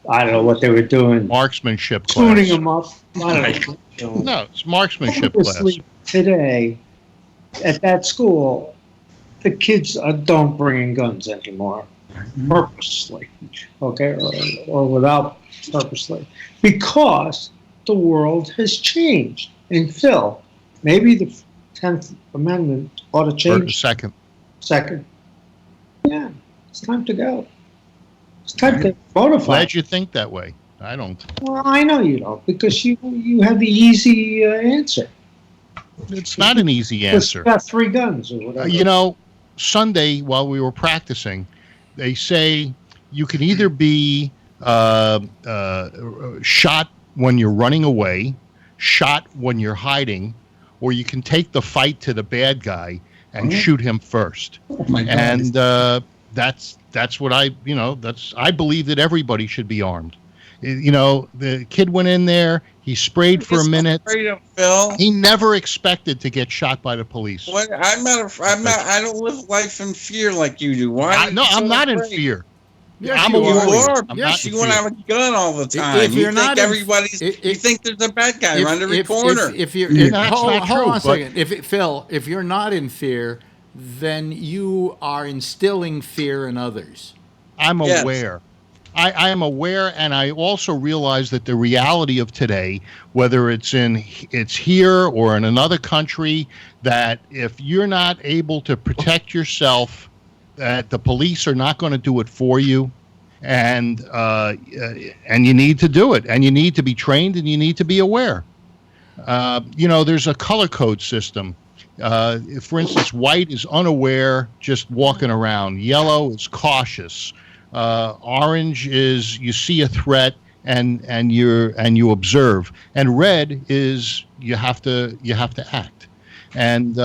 I don't know what they were doing, Marksmanship tuning class. them up. I don't know. No, it's marksmanship class. Obviously, today, at that school, the kids don't bring in guns anymore, purposely, okay, or without purposely, because the world has changed. And Phil, maybe the 10th Amendment ought to For a change. second. Second, yeah, it's time to go. It's time to modify. Glad you think that way. I don't. Well, I know you don't, because you have the easy answer. It's not an easy Because answer. you got 3 guns or whatever. You know, Sunday while we were practicing, they say you can either be shot when you're running away, shot when you're hiding, or you can take the fight to the bad guy and shoot him first. Oh my God. And that's what I believe that everybody should be armed. The kid went in there, he sprayed for a minute. Phil. He never expected to get shot by the police. What? I don't live life in fear like you do. Why? I'm not in fear. Yes, I'm you a are. warrior. You are. You want to have a gun all the time. If you're you not think in- everybody's. if- you think there's a bad guy around every if, corner. If you're, That's hold not true, on a but- second. Phil, if you're not in fear, then you are instilling fear in others. I'm Yes. aware. I am aware, and I also realize that the reality of today, whether it's here or in another country, that if you're not able to protect yourself, that the police are not going to do it for you, and you need to do it, and you need to be trained, and you need to be aware. There's a color code system. For instance, white is unaware, just walking around. Yellow is cautious. Orange is you see a threat and you observe, and red is you have to act. And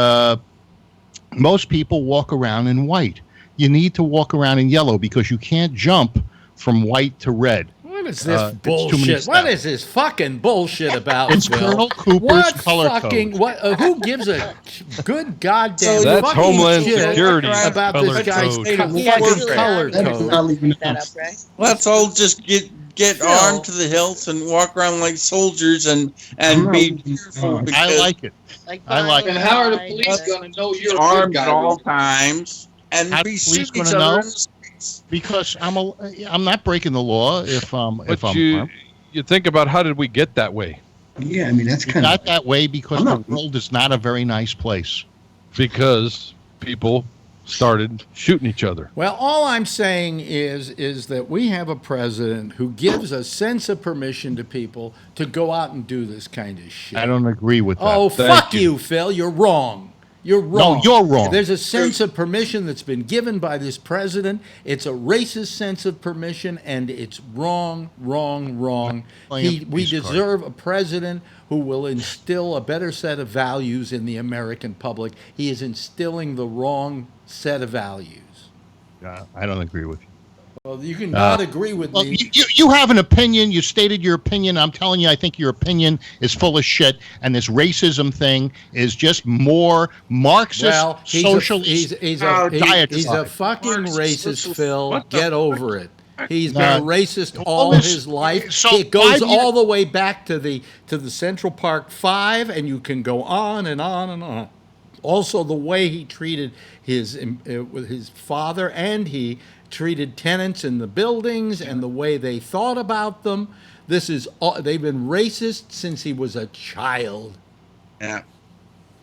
most people walk around in white. You need to walk around in yellow because you can't jump from white to red. What is this It's too many bullshit? What steps. is this fucking bullshit about, It's Phil? Colonel Cooper's what color fucking, code. What? Who gives a good goddamn That's fucking Homeland shit Security's about color this guy's code. He actually fucking color lied. That's code? not leaving the That house. up, right? Let's all just get Phil. armed to the hilts and walk around like soldiers and I'm be not- fearful I because I like it. Like I like And how are the Biden police died. going to know you're a good armed guy? at all times and How be the police shooting each gonna other know? in the streets. Because I'm not breaking the law if I'm But armed. you think about how did we get that way? Yeah, I mean, that's We kind got of. that way because I'm the not- world is not a very nice place. Because people started shooting each other. Well, all I'm saying is that we have a president who gives a sense of permission to people to go out and do this kind of shit. I don't agree with that. Oh, Thank fuck you. you, Phil. You're wrong. You're wrong. No, you're wrong. There's a sense of permission that's been given by this president. It's a racist sense of permission, and it's wrong, wrong, wrong. Playing a We police card. deserve a president who will instill a better set of values in the American public. He is instilling the wrong set of values. I don't agree with you. Well, you can not agree with Well, me. you have an opinion. You stated your opinion. I'm telling you, I think your opinion is full of shit. And this racism thing is just more Marxist, Well, socialist. he's diatribe. a fucking Marxist, racist, socialist. Phil. What the Get over it. He's No. been a racist all this- his life. so It goes 5 years- all the way back to the Central Park Five, and you can go on and on and on. Also, the way he treated with his father, and he treated tenants in the buildings, and the way they thought about them. This is all, they've been racist since he was a child. Yeah.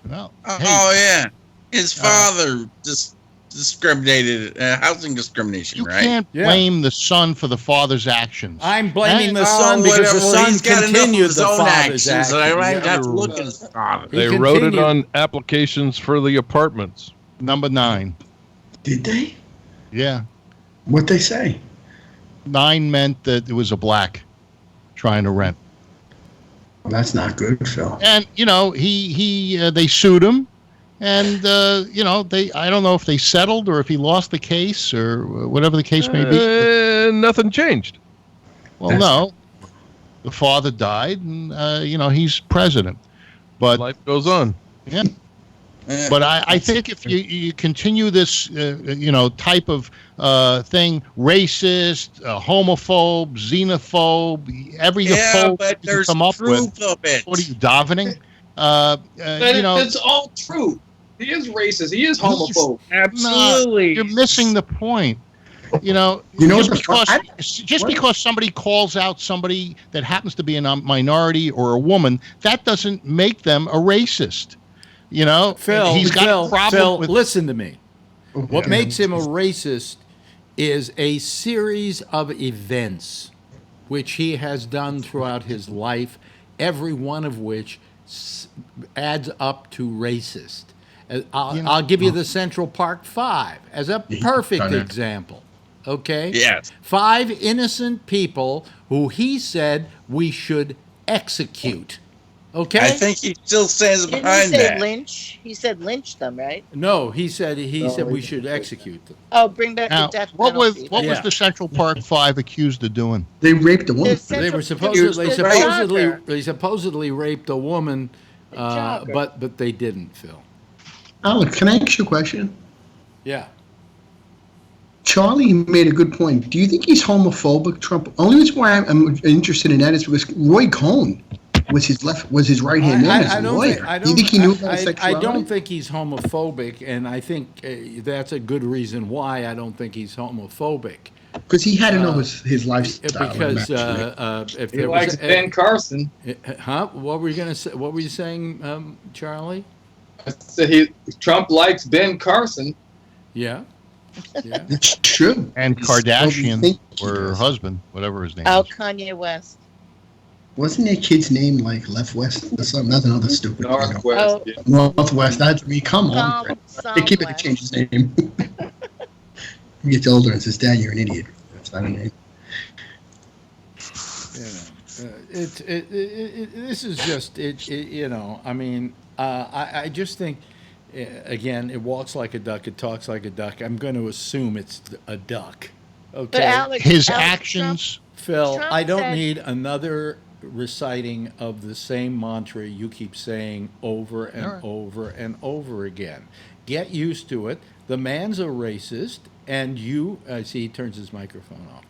Well, Oh hey, yeah. His father just discriminated, housing discrimination, you right? can't Yeah. blame the son for the father's actions. I'm blaming the Oh, son because whatever. the Well, son he's got enough of continued his the own father's actions, actions. and I might Yeah. have to look at his father. He They wrote it continued- on applications for the apartments. Number 9. Did they? Yeah. What'd they say? 9 meant that it was a black trying to rent. Well, that's not good, Phil. And, they sued him. And, I don't know if they settled or if he lost the case or whatever the case may be. Nothing changed. Well, no. The father died and, he's president. But Life goes on. yeah. But I think if you continue this, type of thing, racist, homophobe, xenophobe, every Yeah, phobe but you can there's come up with, proof of it. what are you, davening? That's all true. He is racist. He is homophobe. Absolutely. You're missing the point. You know just what because because somebody calls out somebody that happens to be a minority or a woman, that doesn't make them a racist. Phil, he's got a problem Phil, with. listen to me. What Okay. makes him a racist is a series of events which he has done throughout his life, every one of which adds up to racist. I'll give you the Central Park Five as a perfect done it. example. Okay? Yes. 5 innocent people who he said we should execute. Okay? I think he still stands Didn't he behind say that. lynch? He said lynch them, right? No, he said we should execute them. Oh, bring back Now, the death what was penalty. what was Yeah. the Central Park Five accused of doing? They raped a woman. They were the supposedly jogger. supposedly raped a woman, jogger. but they didn't, Phil. Alex, can I ask you a question? Yeah. Charlie made a good point. Do you think he's homophobic, Trump? Only reason why I'm interested in that is because Roy Cohn was his right hand man as a lawyer. Do you think he knew about I sexuality? don't think he's homophobic, and I think that's a good reason why I don't think he's homophobic. Because he had to know his lifestyle. Because if He there likes was Ben Carson. What were you gonna say? What were you saying, Charlie? I said Trump likes Ben Carson. Yeah. Yeah. It's true. And He's Kardashian, think he or her is. husband, whatever his name Oh, is. Kanye West. Wasn't that kid's name like Left West or something? That's another stupid. Northwest. Oh. Yeah. Northwest. That's me. Come on. They keep it to West. change his name. He gets older and says, "Dad, you're an idiot." That's not a name. This is just you know. I mean, I just think. Again, it walks like a duck. It talks like a duck. I'm going to assume it's a duck. Okay. But Alex, His Alex, actions. Phil, Trump I don't said- need another reciting of the same mantra you keep saying over and All right. over and over again. Get used to it. The man's a racist, and you see he turns his microphone off.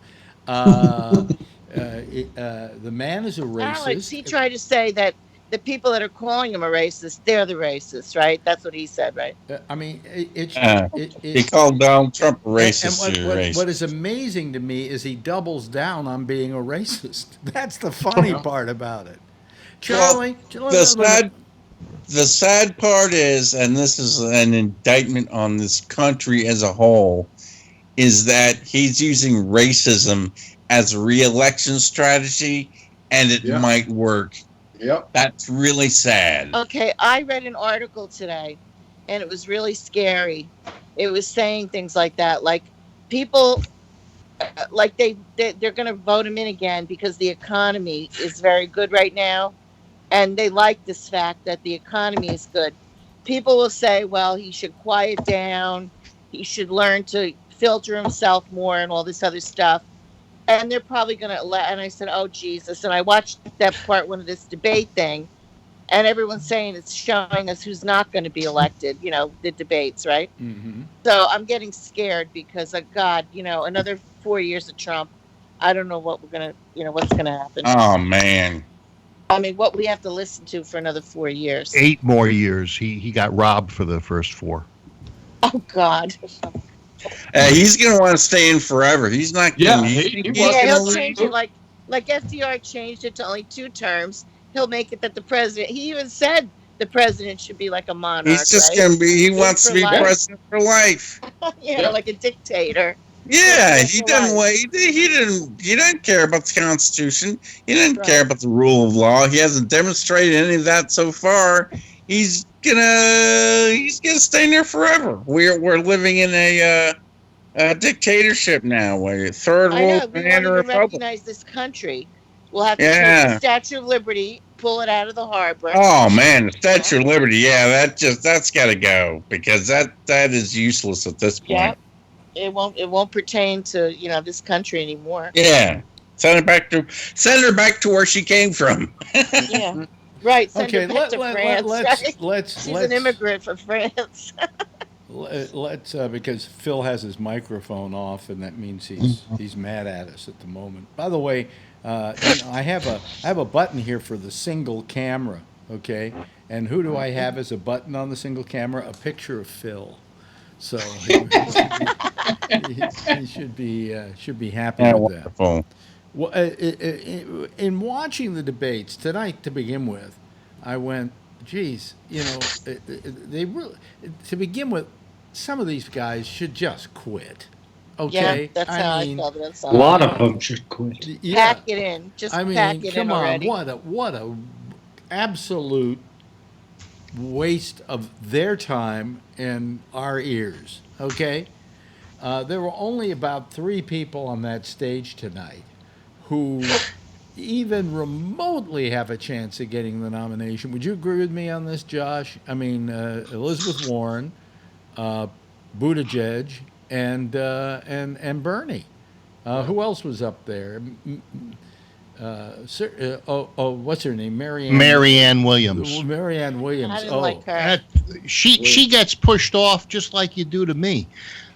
The man is a racist. Alex, he tried to say that the people that are calling him a racist, they're the racists, right? That's what he said, right? I mean, it's He called Donald Trump a and racist. what is amazing to me is he doubles down on being a racist. That's the funny part about it. Charlie, The sad part is, and this is an indictment on this country as a whole, is that he's using racism as a re-election strategy, and it Yeah. might work. Yep. That's really sad. Okay, I read an article today, and it was really scary. It was saying things like that, like people, like they're going to vote him in again because the economy is very good right now, and they like this fact that the economy is good. People will say, well, he should quiet down, he should learn to filter himself more, and all this other stuff. And they're probably going to let, and I said, oh, Jesus. And I watched that part one of this debate thing, and everyone's saying it's showing us who's not going to be elected, you know, the debates, right? Mm-hmm. So I'm getting scared because, God, you know, another 4 years of Trump, I don't know what we're going to, you know, what's going to happen. Oh, man. I mean, what we have to listen to for another 4 years. 8 more years. He got robbed for the first 4. Oh, God. He's going to want to stay in forever. He's not Yeah, going he to... was Yeah, he'll gonna change leave. it like FDR changed it to only 2 terms. He'll make it that the president, he even said the president should be like a monarch. He's just right? going to be... He Live wants to for be life. president for life. Yeah, Yeah. like a dictator. Yeah, Yeah, he for doesn't life. wait. He didn't care about the Constitution. He didn't Right. care about the rule of law. He hasn't demonstrated any of that so far. He's gonna stay there forever. We're living in a dictatorship now. Where third I know. world We man won't even republic. recognize this country. We'll have to Yeah. take the Statue of Liberty, pull it out of the harbor. Oh man, the Statue of Liberty. Yeah, that's got to go because that is useless at this point. Yeah. It won't pertain to, you know, this country anymore. Yeah. Send her back to where she came from. Yeah. Right. Send Okay, her back to France. Right? let's She's an immigrant from France. Let's because Phil has his microphone off, and that means he's mad at us at the moment. By the way, you know, I have a button here for the single camera. Okay, and who do I have as a button on the single camera? A picture of Phil. So he should be happy Yeah, with that. wonderful. Well, in watching the debates tonight, to begin with, I went, "Geez, you know, they really." To begin with, some of these guys should just quit. Okay, Yeah, that's how I felt. That's A all. lot of them should quit. Yeah, Pack it in. Just I mean, pack it come in on, already. what a absolute waste of their time and our ears. Okay, there were only about 3 people on that stage tonight who even remotely have a chance of getting the nomination. Would you agree with me on this, Josh? I mean, Elizabeth Warren, Buttigieg, and Bernie. Who else was up there? What's her name? Marianne Williams. Marianne Williams. I didn't like her. She gets pushed off just like you do to me.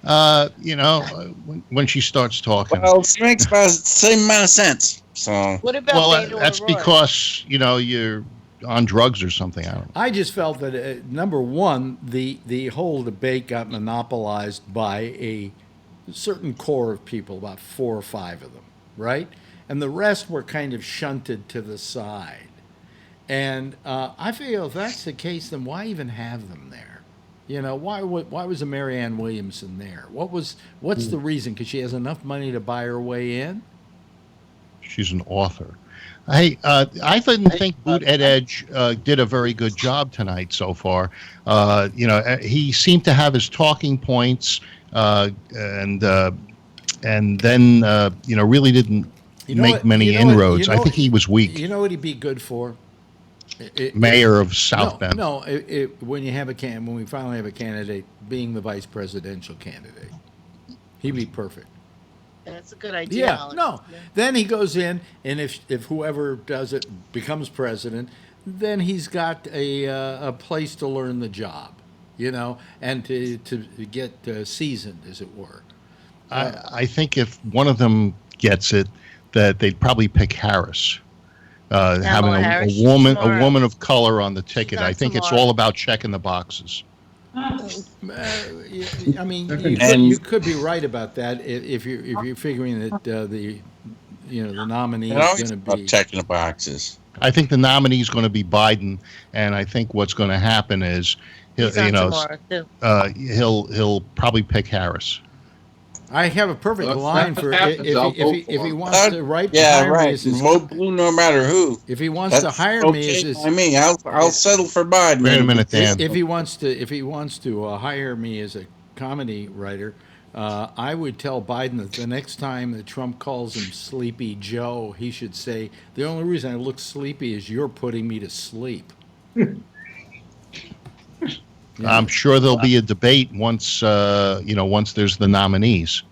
When she starts talking. Well, she makes about the same amount of sense. So. What about Beto that's O'Rourke? because you're on drugs or something. I don't know. I just felt that number one, the whole debate got monopolized by a certain core of people, about 4 or 5 of them, right? And the rest were kind of shunted to the side. And I feel if that's the case, then why even have them there? Why was a Marianne Williamson there? What's the reason? Because she has enough money to buy her way in? She's an author. I didn't think Buttigieg did a very good job tonight so far. He seemed to have his talking points, and then really didn't make many inroads. I think he was weak. You know what he'd be good for? Mayor of South Bend. No, when we finally have a candidate, being the vice presidential candidate, he'd be perfect. That's a good idea. Yeah, Alex. no. Then he goes in, and if whoever does it becomes president, then he's got a place to learn the job, and to get seasoned, as it were. I think if one of them gets it, that they'd probably pick Harris. Having Harris, a woman smart. of color on the ticket. I think it's all about checking the boxes. I mean, you could be right about that if you're figuring that the nominee is going to be checking the boxes. I think the nominee is going to be Biden, and I think what's going to happen is he'll probably pick Harris. I have a perfect line for if he wants to hire me as his, vote blue no matter who. If he wants to hire me as his, I'll settle for Biden. Wait a minute, Dan. If he wants to hire me as a comedy writer, I would tell Biden that the next time that Trump calls him Sleepy Joe, he should say, "The only reason I look sleepy is you're putting me to sleep." I'm sure there'll be a debate once there's the nominees.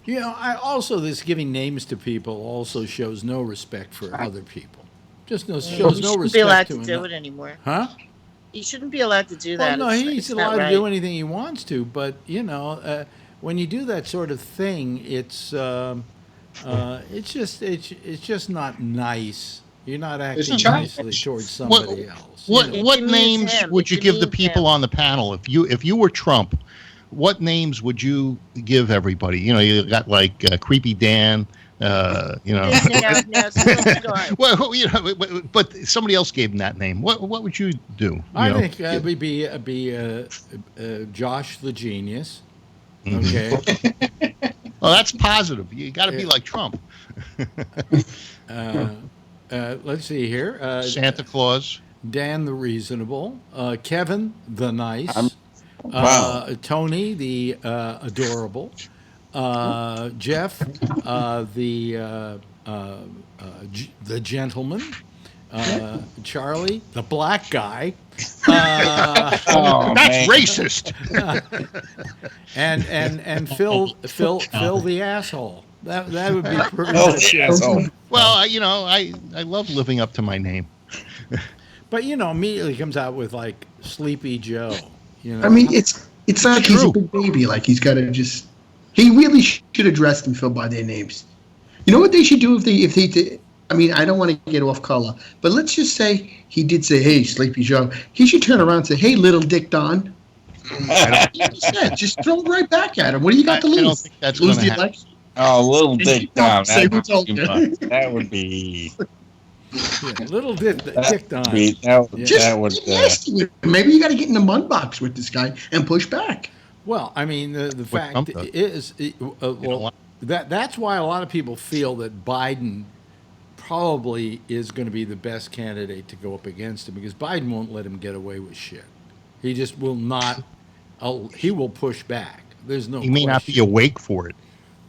This giving names to people also shows no respect for other people. Shows no respect. He shouldn't be allowed to do it anymore. Huh? He shouldn't be allowed to do that. Well, no, he's allowed to do anything he wants to. But when you do that sort of thing, it's just not nice. You're not acting nicely towards somebody else. What names would you give the people on the panel if you were Trump? What names would you give everybody? You got like Creepy Dan. No, Well, but somebody else gave him that name. What would you do? I think it would be Josh the Genius. Okay. Well, that's positive. You got to be like Trump. Let's see here. Santa Claus. Dan the Reasonable. Kevin the Nice. Tony the Adorable. Jeff the Gentleman. Charlie the Black Guy. That's racist. and Phil the Asshole. That would be pretty much it. Well, I love living up to my name. But immediately comes out with like Sleepy Joe. I mean, it's like he's a big baby. Like he's got to just. He really should address them, Phil, by their names. You know what they should do if they did. I mean, I don't want to get off color, but let's just say he did say, "Hey, Sleepy Joe." He should turn around and say, "Hey, little Dick Don." Just throw it right back at him. What do you got to lose? I don't think that's going to happen. Oh, little Dick Don. That would be. Little Dick Don. That would. Maybe you got to get in the mud box with this guy and push back. Well, I mean, the fact is, that's why a lot of people feel that Biden probably is going to be the best candidate to go up against him because Biden won't let him get away with shit. He just will not. He will push back. There's no. He may not be question. awake for it.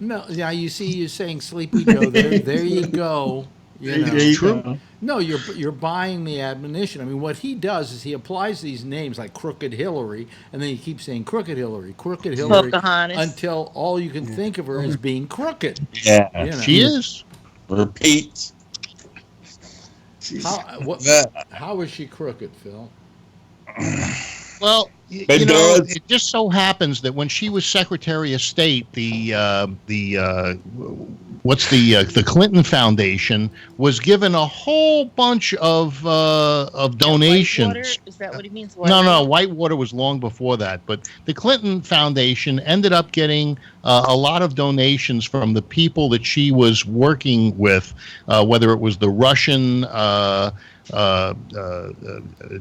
No, yeah. You see, you're saying Sleepy Joe. There you go. You know. There you True. go. No, you're buying the admonition. I mean, what he does is he applies these names like Crooked Hillary, and then he keeps saying Crooked Hillary, Pocahontas. until all you can think of her is being crooked. Yeah. You know. She is. Repeat. How is she crooked, Phil? Well, But you know, does- it just so happens that when she was Secretary of State, the Clinton Foundation was given a whole bunch of donations. Whitewater? Is that what he means? No, Whitewater was long before that. But the Clinton Foundation ended up getting a lot of donations from the people that she was working with, whether it was the Russian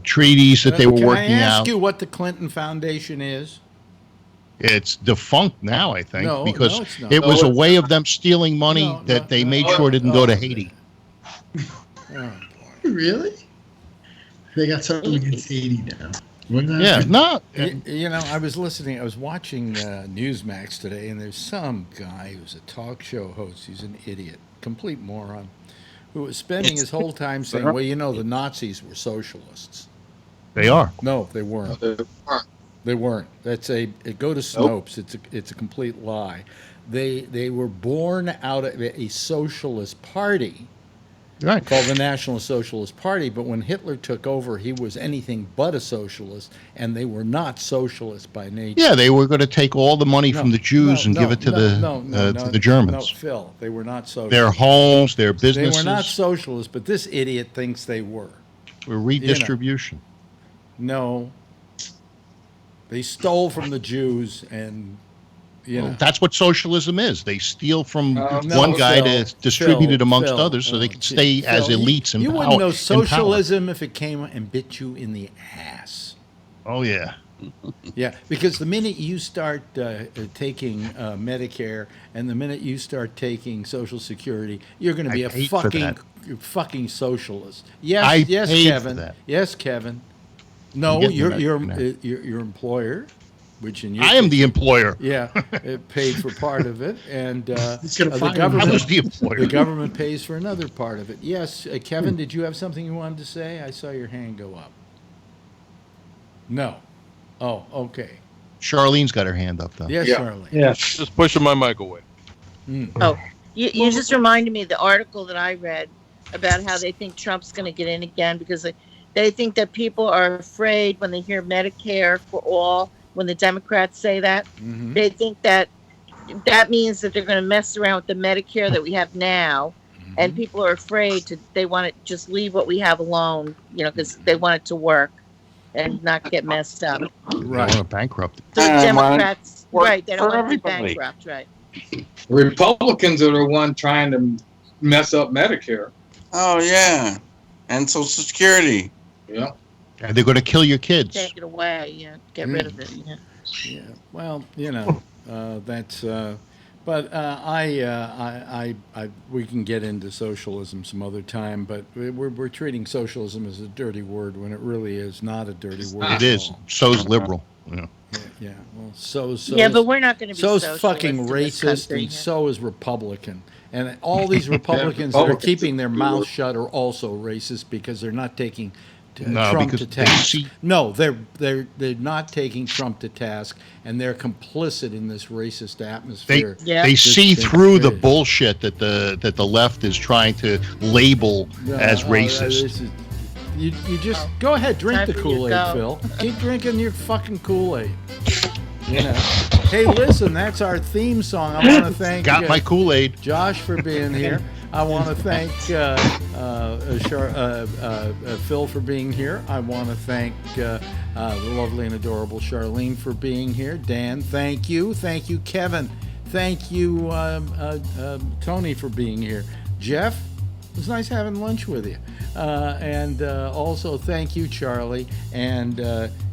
treaties that they were working Can I ask out. you what the Clinton Foundation is? It's defunct now, I think, No, because no, it's not. it was No, a it's way of them stealing money No, that no, they no. made sure didn't go to Haiti. Oh, Really? They got something against Haiti now. Wouldn't that Yeah, be- no, You know, I was watching Newsmax today, and there's some guy who's a talk show host. He's an idiot, complete moron, who was spending his whole time saying, well, you know, the Nazis were socialists. they are. No, they weren't. They weren't. Go to Snopes. It's a complete lie. They were born out of a socialist party Right. called the National Socialist Party, but when Hitler took over, he was anything but a socialist, and they were not socialist by nature. Yeah, they were going to take all the money from the Jews and give it to the Germans. No, Phil, they were not socialist. Their homes, their They businesses, were not socialist, but this idiot thinks they were. were redistribution. No. They stole from the Jews and, Well, that's what socialism is. They steal from No, one guy Phil, to distribute Phil, it amongst Phil, others so they can Phil, stay as elites in you power. wouldn't know in power. socialism if it came and bit you in the ass. Oh, yeah. Yeah, because the minute you start taking Medicare and the minute you start taking Social Security, you're going to be I paid for that. fucking socialist. Yes, I yes, paid for Kevin. that. Yes, Kevin. No, I'm getting your that now. your employer, which in your I am case- the employer. Yeah, it paid for part of it, and He's gonna the fire him. I government was the employer. the government pays for another part of it. Yes, Kevin, did you have something you wanted to say? I saw your hand go up. No. Oh, okay. Charlene's got her hand up, though. Yes, Yeah. Charlie. Yeah. Just pushing my mic away. Oh, you just reminded me of the article that I read about how they think Trump's going to get in again because they think that people are afraid when they hear Medicare for all, when the Democrats say that. Mhm. They think that means that they're going to mess around with the Medicare that we have now. And people are afraid they want to just leave what we have alone, because they want it to work and not get messed up. They Right. want to bankrupt it. So the I want Democrats, work right, they don't for want to be everybody. bankrupt, right. Republicans are the one trying to mess up Medicare. Oh yeah, and Social Security. Yeah. And they're going to kill your kids. Take it away, get rid of it. Yeah. Yeah. Well, that's. But we can get into socialism some other time. But we're treating socialism as a dirty word when it really is not a dirty word. It at is. all. So's liberal. Yeah. Yeah. Well, so Yeah, but we're not going to be so's socialist fucking in this racist, country, and yeah. so is Republican. And all these Republicans that are Republicans keeping their are- mouths shut are also racist because they're not taking No, Trump because to they task. see- No, they're not taking Trump to task, and they're complicit in this racist They atmosphere. Yeah. they Just see think through the crazy. bullshit that the left is trying to label as racist. this is- you just go ahead, drink Time the for you to Kool-Aid, go. Phil. Keep drinking your fucking Kool-Aid. Hey, listen, that's our theme song. I want to thank Got my Kool-Aid. Josh for being here. I want to thank Phil for being here. I want to thank the lovely and adorable Charlene for being here. Dan, thank you. Thank you, Kevin. Thank you, Tony, for being here. Jeff, it was nice having lunch with you. And also thank you, Charlie. And,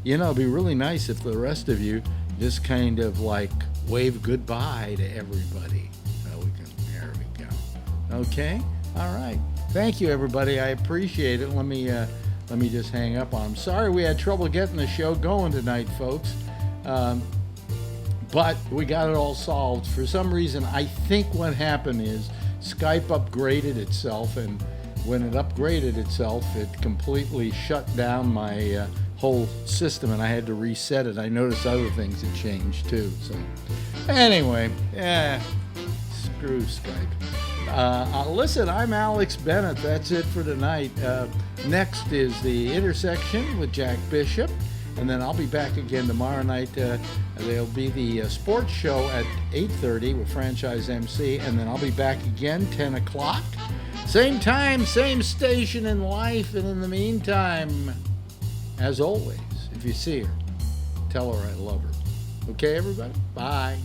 it'd be really nice if the rest of you just kind of like wave goodbye to everybody. There we go. Okay? All right. Thank you, everybody. I appreciate it. Let me just hang up on them. Sorry we had trouble getting the show going tonight, folks. But we got it all solved. For some reason, I think what happened is Skype upgraded itself, and when it upgraded itself, it completely shut down my whole system, and I had to reset it. I noticed other things had changed too. So anyway, screw Skype. Listen, I'm Alex Bennett. That's it for tonight. Next is The Intersection with Jack Bishop. And then I'll be back again tomorrow night. There'll be the sports show at 8:30 with Franchise MC. And then I'll be back again 10 o'clock. Same time, same station in life. And in the meantime, as always, if you see her, tell her I love her. Okay, everybody? Bye.